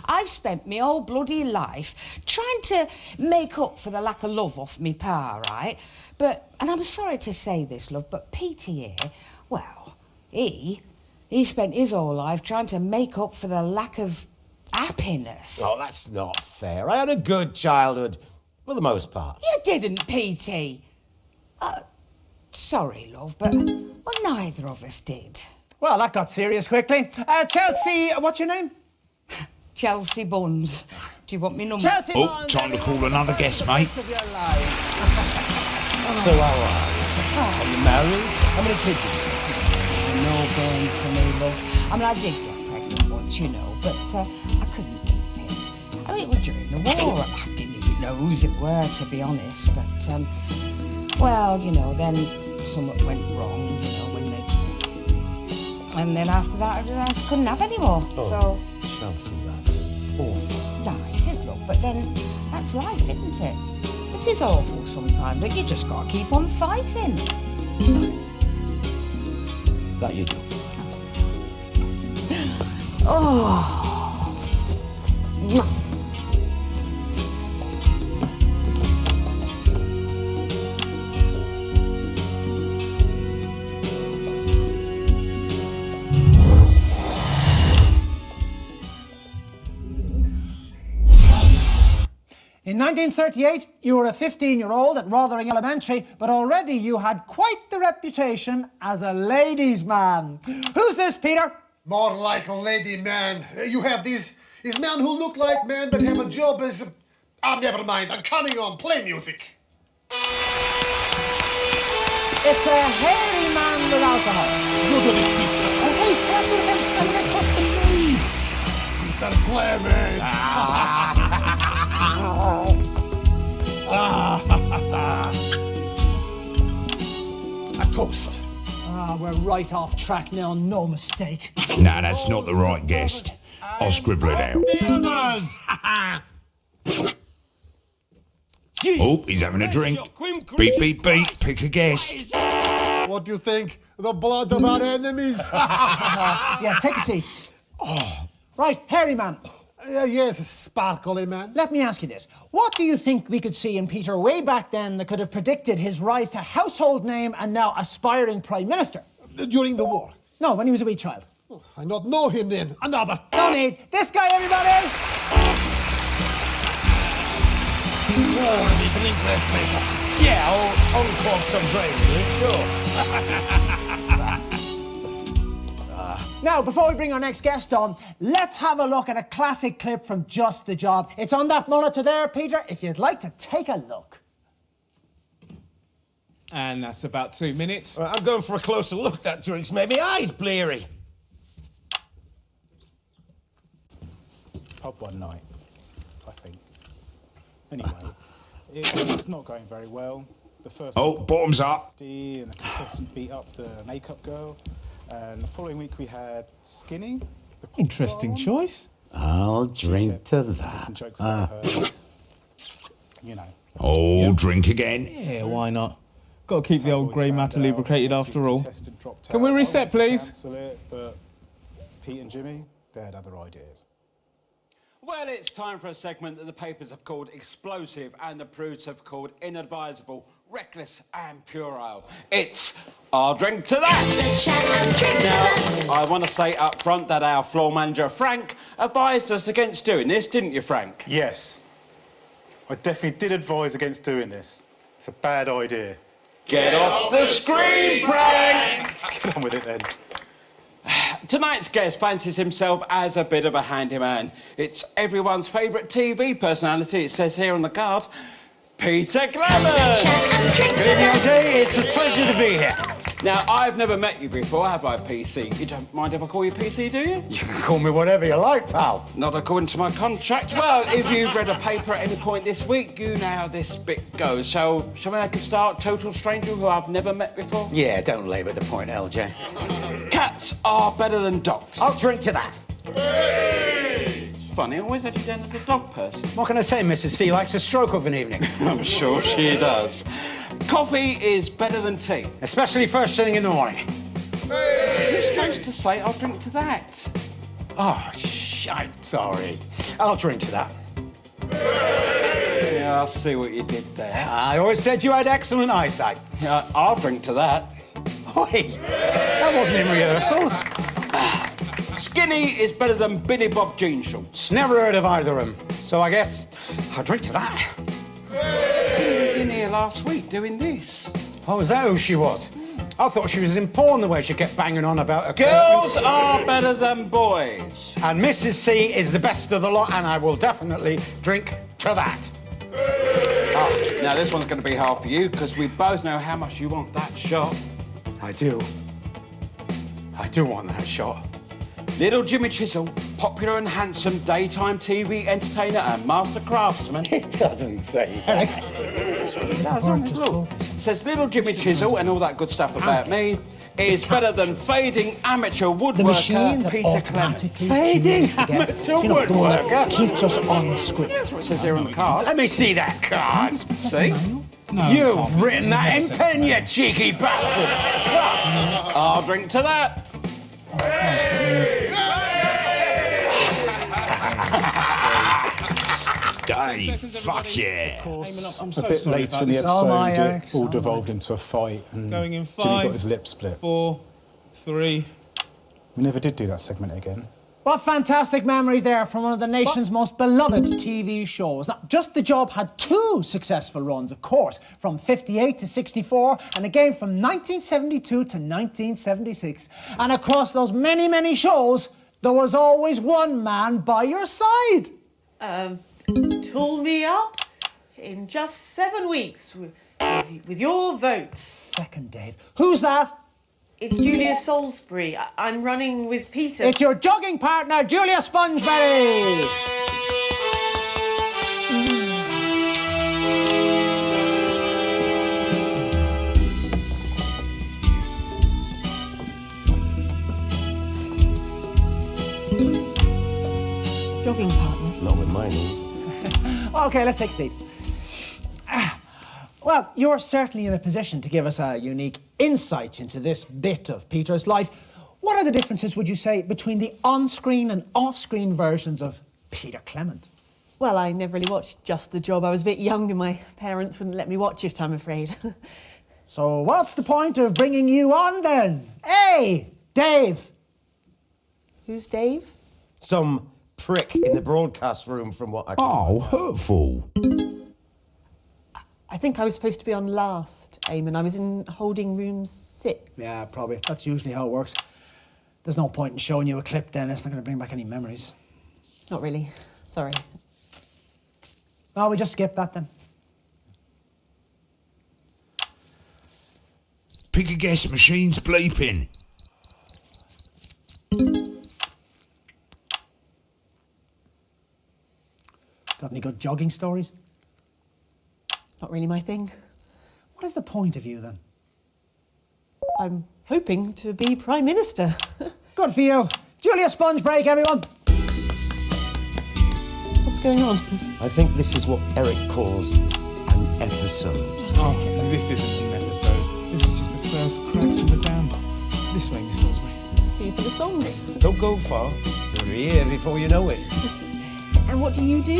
I've spent my whole bloody life trying to make up for the lack of love off me pa, right? And I'm sorry to say this, love, but Petey here, he spent his whole life trying to make up for the lack of happiness. Oh, that's not fair. I had a good childhood, for the most part. You didn't, Petey. Sorry, love, but neither of us did. Well, that got serious quickly. Chelsea, what's your name? Chelsea Buns. Do you want me number? Chelsea Oh, Buns, time to call another guest, mate. So how are you? Are you married? How many kids have you got? No burns for me, love. I did get pregnant once. much, you know, but I couldn't keep it. I mean, it was during the war. I didn't even know whose it were, to be honest, but, well, you know, then something went wrong, you know, when they... And then after that, I couldn't have any more, so... Chelsea, that's awful. Yeah, it is, look, but then that's life, isn't it? It is awful sometimes, but you just got to keep on fighting. That you do. Oh. In 1938, you were a 15-year-old at Rothering Elementary, but already you had quite the reputation as a ladies' man. Who's this, Peter? More like a lady man. You have these men who look like men but have a job as... never mind. I'm coming on. Play music. It's a hairy man with alcohol. You do this piece. Oh, hey, careful with them fella custom made. Peter Clement. A toast. We're right off track now, no mistake. Nah, that's not the right guest. I'll scribble it out. Oh, he's having a drink. Beep, beep, beep. Pick a guest. What do you think? The blood of our enemies? Yeah, take a seat. Right, hairy man. Yes, sparkly man. Let me ask you this. What do you think we could see in Peter way back then that could have predicted his rise to household name and now aspiring Prime Minister? During the war? No, when he was a wee child. I not know him then. Another. No need. This guy, everybody! Yeah, I'll clog some drains, sure. Now, before we bring our next guest on, let's have a look at a classic clip from Just the Job. It's on that monitor there, Peter, if you'd like to take a look. And that's about 2 minutes. I'm going for a closer look. That drink's made me eyes bleary. Pub one night, I think. Anyway, it's not going very well. The first bottoms up. And the contestant beat up the makeup girl. And the following week we had Skinny. The pop Interesting star on. choice. I'll drink to that. Jokes about her. You know. Oh, drink again. Yeah, why not? Got to keep the old grey matter lubricated after all. Dropped Can we out. I reset, wanted to please? cancel it, but Pete and Jimmy, they had other ideas. Well, it's time for a segment that the papers have called explosive and the prudes have called inadvisable, reckless and puerile. It's I'll drink to that. Now, I want to say up front that our floor manager, Frank, advised us against doing this, didn't you, Frank? Yes. I definitely did advise against doing this. It's a bad idea. Get off the screen, Frank! Get on with it then. Tonight's guest fancies himself as a bit of a handyman. It's everyone's favourite TV personality, it says here on the card, Peter Clement! Good evening, Jay. It's a pleasure to be here. Now, I've never met you before, have I, PC? You don't mind if I call you PC, do you? You can call me whatever you like, pal. Not according to my contract. Well, if you've read a paper at any point this week, you know how this bit goes. So, shall we make a start? Total stranger who I've never met before? Yeah, don't labour the point, LJ. Cats are better than dogs. I'll drink to that. It's funny, I always had you down as a dog person. What can I say? Mrs. C likes a stroke of an evening. I'm sure she does. Coffee is better than tea. Especially first thing in the morning. You're supposed to say, I'll drink to that. Oh, shite, sorry. I'll drink to that. Yeah, I'll see what you did there. I always said you had excellent eyesight. I'll drink to that. Wait, that wasn't in rehearsals. Skinny is better than Billy Bob jean shorts. Never heard of either of them. So I guess I'll drink to that. Skinny was in here last week doing this. Oh, is that who she was? I thought she was in porn the way she kept banging on about her Girls curtains. are better than boys. And Mrs. C is the best of the lot, and I will definitely drink to that. Oh, now this one's going to be hard for you because we both know how much you want that shot. I do. I do want that shot. Little Jimmy Chisel, popular and handsome daytime TV entertainer and master craftsman. It doesn't say that. Look, says Little Jimmy Chisel and all that good stuff about me is better than fading amateur The machine woodworker that Peter Clement. automatically Fading tunes the guests. amateur You know, the one that woodworker. keeps us on script. That's what it says here on the card. Let me see that card. See? No, You've written that in Yes, pen, you cheeky bastard. I'll drink to that. Dave, fuck yeah. I'm A so bit sorry later about in the this. episode, it Alex. all devolved into a fight, and Going in Jimmy got 5, his lip split. 4, 3. We never did do that segment again. What fantastic memories there from one of the nation's most beloved TV shows. Now, Just the Job had 2 successful runs, of course, from 58 to 64, and again from 1972 to 1976. And across those many, many shows, there was always one man by your side. Tool me up in just 7 weeks with your votes. Second, Dave. Who's that? It's Julia Salisbury. I'm running with Peter. It's your jogging partner, Julia Spongeberry. Jogging partner. Not with my knees. Okay, let's take a seat. Well, you're certainly in a position to give us a unique insight into this bit of Peter's life. What are the differences, would you say, between the on-screen and off-screen versions of Peter Clement? Well, I never really watched Just the Job. I was a bit young and my parents wouldn't let me watch it, I'm afraid. So what's the point of bringing you on then? Hey, Dave. Who's Dave? Some prick in the broadcast room from what I can Oh, hurtful. I think I was supposed to be on last, Eamon. I was in holding room 6. Yeah, probably. That's usually how it works. There's no point in showing you a clip then. It's not going to bring back any memories. Not really. Sorry. No, we just skip that then. Pick a guess, machine's bleeping. Got any good jogging stories? Not really my thing. What is the point of you then? I'm hoping to be Prime Minister. Good for you. Julia Sponge break, everyone. What's going on? I think this is what Eric calls an episode. Oh, this isn't an episode. This is just the first cracks in the dam. This way, Miss Salisbury. See you for the song. Don't go far. You'll be here before you know it. And what do you do?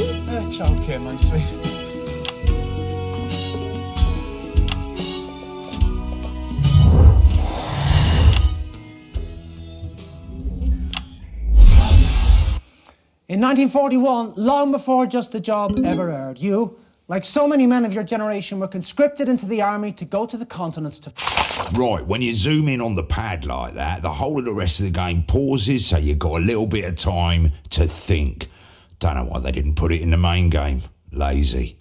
Childcare mostly. In 1941, long before Just the Job ever aired, you, like so many men of your generation, were conscripted into the army to go to the continents to... Right, when you zoom in on the pad like that, the whole of the rest of the game pauses, so you've got a little bit of time to think. Don't know why they didn't put it in the main game. Lazy.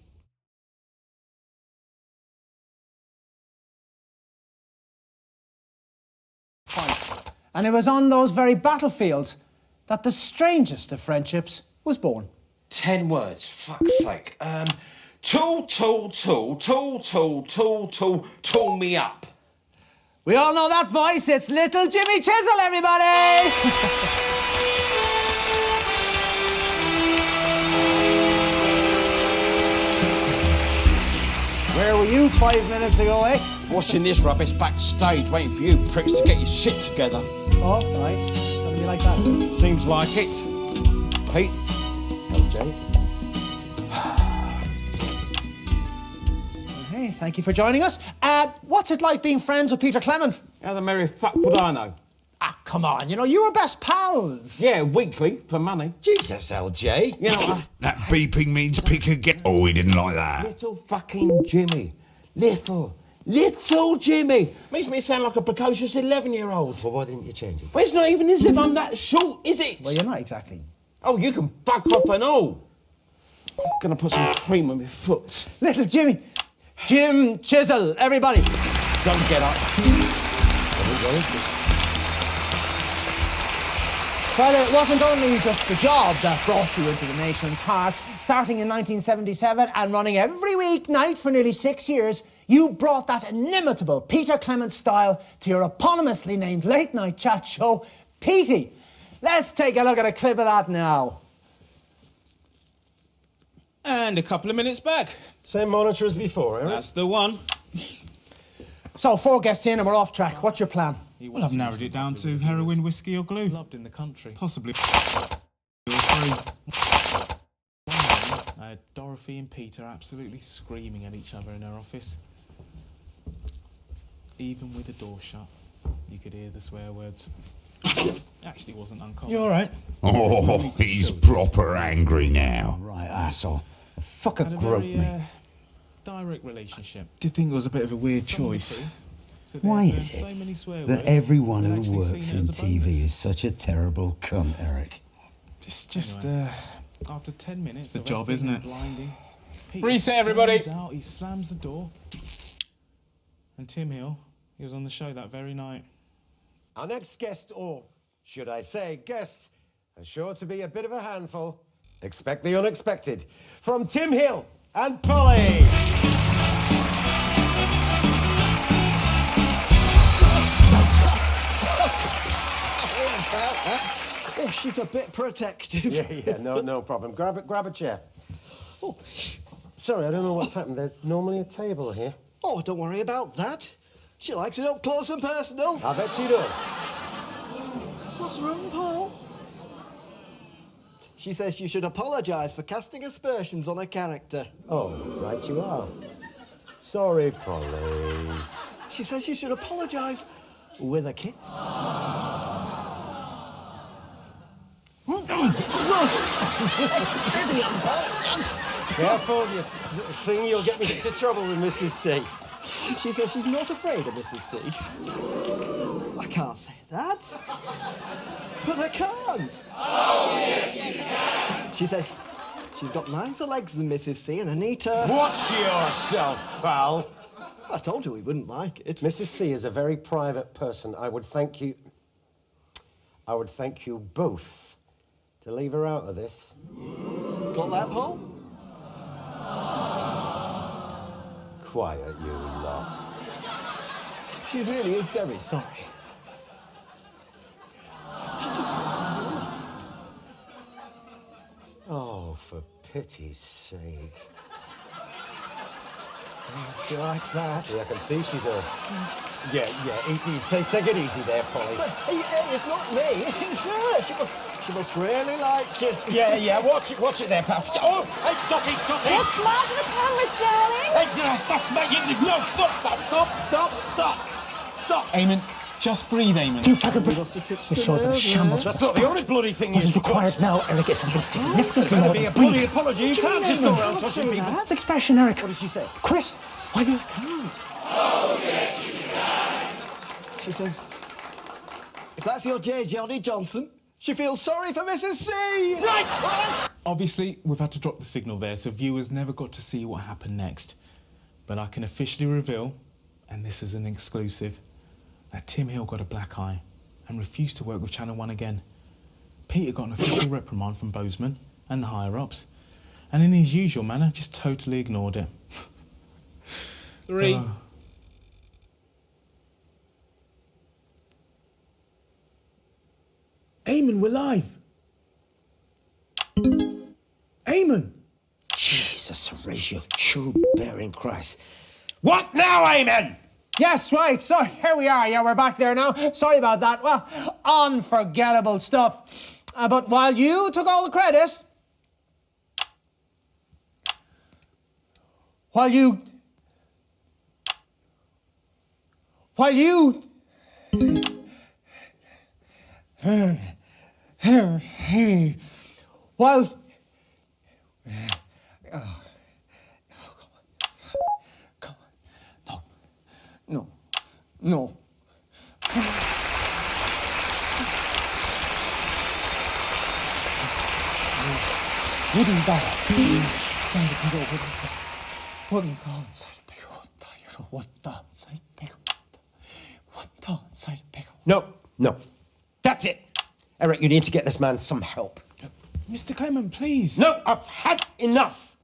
And it was on those very battlefields that the strangest of friendships was born. 10 words, fuck's sake. Tool me up. We all know that voice. It's little Jimmy Chisel, everybody! Where were you 5 minutes ago, eh? Watching this rubbish backstage, waiting for you pricks to get your shit together. Oh, right. Gonna be like that. Seems like it. Pete. LJ. Hey, thank you for joining us. What's it like being friends with Peter Clement? How the merry fuck would I know? Ah, come on, you know, you were best pals. Yeah, weekly, for money. Jesus, LJ. You know, That beeping means pick a guess. Oh, he didn't like that. little fucking Jimmy. Little Jimmy. Makes me sound like a precocious 11-year-old. Well, why didn't you change it? Well, it's not even as if I'm that short, is it? Well, you're not exactly. Oh, you can fuck off and all. I'm gonna put some cream on my foot. Little Jimmy. Jim Chisel, everybody. Don't get up. Well, it wasn't only just the job that brought you into the nation's hearts. Starting in 1977 and running every weeknight for nearly 6 years, you brought that inimitable Peter Clement style to your eponymously named late-night chat show, Petey. Let's take a look at a clip of that now. And a couple of minutes back. Same monitor as before, Eric? That's the one. So, 4 guests in and we're off track. What's your plan? Well, I've narrowed it down to heroin, whiskey or glue. Loved in the country. Possibly. Dorothy and Peter absolutely screaming at each other in her office. Even with the door shut, you could hear the swear words. Actually wasn't uncommon. You all right? Oh, he's proper angry now. Right, asshole. Fucker groped me. Direct relationship. Did think it was a bit of a weird choice. Why is it that everyone who works in TV is such a terrible cunt, Eric? It's just, after 10 minutes, the job, isn't it? Blinding, Reset, everybody. Out, he slams the door. And Tim Hill, he was on the show that very night. Our next guest, or should I say guests, are sure to be a bit of a handful. Expect the unexpected. From Tim Hill and Polly. Oh, she's a bit protective. Yeah, no problem. Grab a chair. Oh, sorry, I don't know what's happened. There's normally a table here. Oh, don't worry about that. She likes it up close and personal. I bet she does. What's wrong, Paul? She says you should apologise for casting aspersions on her character. Oh, right you are. Sorry, Polly. She says you should apologise with a kiss. Steady on, Paul. Careful, you little thing, you'll get me into trouble with Mrs. C. She says she's not afraid of Mrs. C. I can't say that. But I can't. Oh, yes, you can. She says she's got nicer legs than Mrs. C and Anita. Watch yourself, pal. I told you we wouldn't like it. Mrs. C is a very private person. I would thank you both to leave her out of this. Got that, Paul? Quiet, you lot. She really is very sorry. She just wants to know. Oh, for pity's sake. She likes that. Yeah, I can see she does. Yeah, take it easy there, Polly. But, hey, it's not me, it's her. She must really like you. Yeah, watch it there, pal. Oh, hey, got it. Just mark the cameras, darling. Hey, yes, that's my... No, stop. Eamon, just breathe, Eamon. You fucking You showed them a shambles. That's not the only bloody thing What you is required now, Eric, is something significantly Better more be than a bloody breathing. apology. You can't just go around touching people. That's expression, Eric. What did she say? Quit. Why you can't? Oh, yes, you can. She says, if that's your J. Johnny Johnson, she feels sorry for Mrs. C. Right. Obviously, we've had to drop the signal there, so viewers never got to see what happened next. But I can officially reveal, and this is an exclusive, that Tim Hill got a black eye and refused to work with Channel 1 again. Peter got an official reprimand from Bozeman and the higher-ups, and in his usual manner, just totally ignored it. 3. Eamon, we're live. Eamon. Jesus, Horatio, true-bearing Christ. What now, Eamon? Yes, right. So here we are. Yeah, we're back there now. Sorry about that. Well, unforgettable stuff. But while you took all the credit, while you No. Wouldn't die. Sandy can go wouldn't die inside big wouldn't die inside big No. That's it. Eric, you need to get this man some help. Mr. Clement, please. No, I've had enough.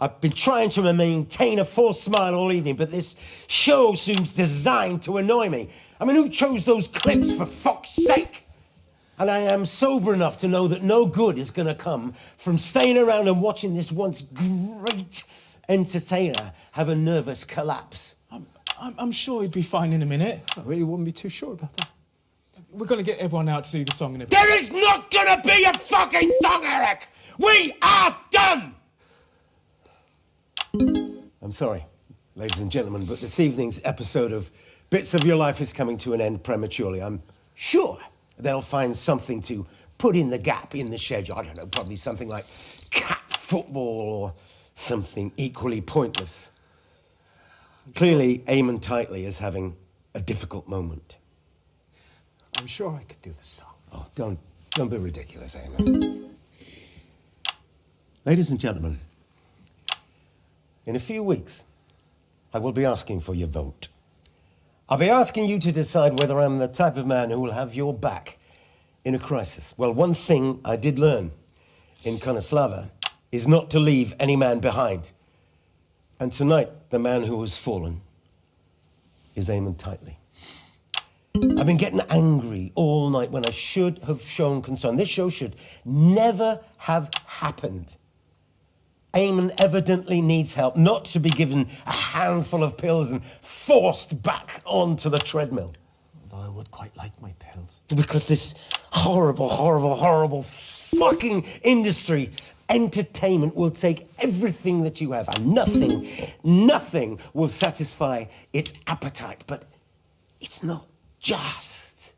I've been trying to maintain a forced smile all evening, but this show seems designed to annoy me. I mean, who chose those clips, for fuck's sake? And I am sober enough to know that no good is going to come from staying around and watching this once great entertainer have a nervous collapse. I'm sure he'd be fine in a minute. I really wouldn't be too sure about that. We're going to get everyone out to do the song in a bit. There is not going to be a fucking song, Eric! We are done! I'm sorry, ladies and gentlemen, but this evening's episode of Bits of Your Life is coming to an end prematurely. I'm sure they'll find something to put in the gap in the schedule. I don't know, probably something like cat football or something equally pointless. Clearly, Eamon Titley is having a difficult moment. I'm sure I could do the song. Oh, don't be ridiculous, Eamon. Ladies and gentlemen, in a few weeks, I will be asking for your vote. I'll be asking you to decide whether I'm the type of man who will have your back in a crisis. Well, one thing I did learn in Konoslava is not to leave any man behind. And tonight, the man who has fallen is Eamon Titley. I've been getting angry all night when I should have shown concern. This show should never have happened. Eamon evidently needs help, not to be given a handful of pills and forced back onto the treadmill. Although I would quite like my pills. Because this horrible, horrible, horrible fucking industry, entertainment, will take everything that you have, and nothing will satisfy its appetite. But it's not just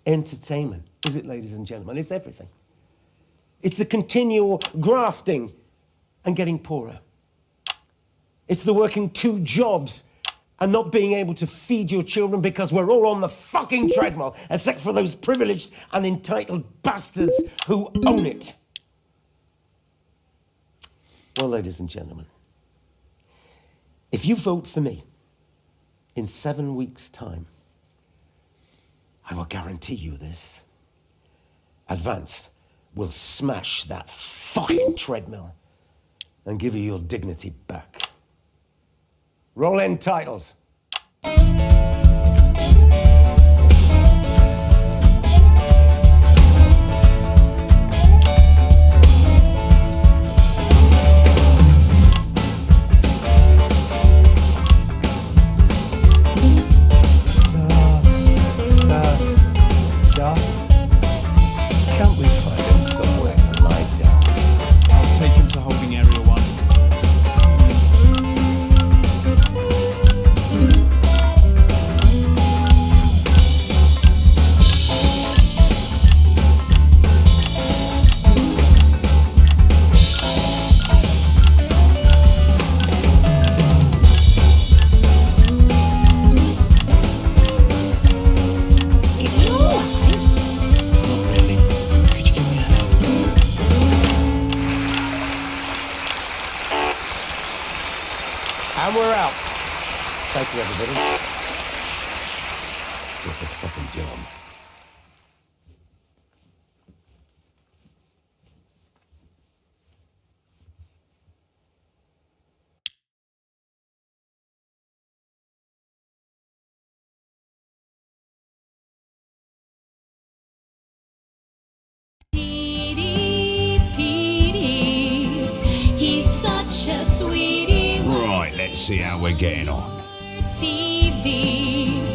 entertainment, is it, ladies and gentlemen? It's everything. It's the continual grafting and getting poorer. It's the working 2 jobs and not being able to feed your children because we're all on the fucking treadmill, except for those privileged and entitled bastards who own it. Well, ladies and gentlemen, if you vote for me in 7 weeks' time, I will guarantee you this. Advance will smash that fucking treadmill and give you your dignity back. Roll in titles. Can't we find him somewhere to lie down? I'll take him to holding area 1. And we're out. Thank you, everybody. Just a fucking job. Petey, he's such a sweetie. Right, let's see how we're getting on. TV.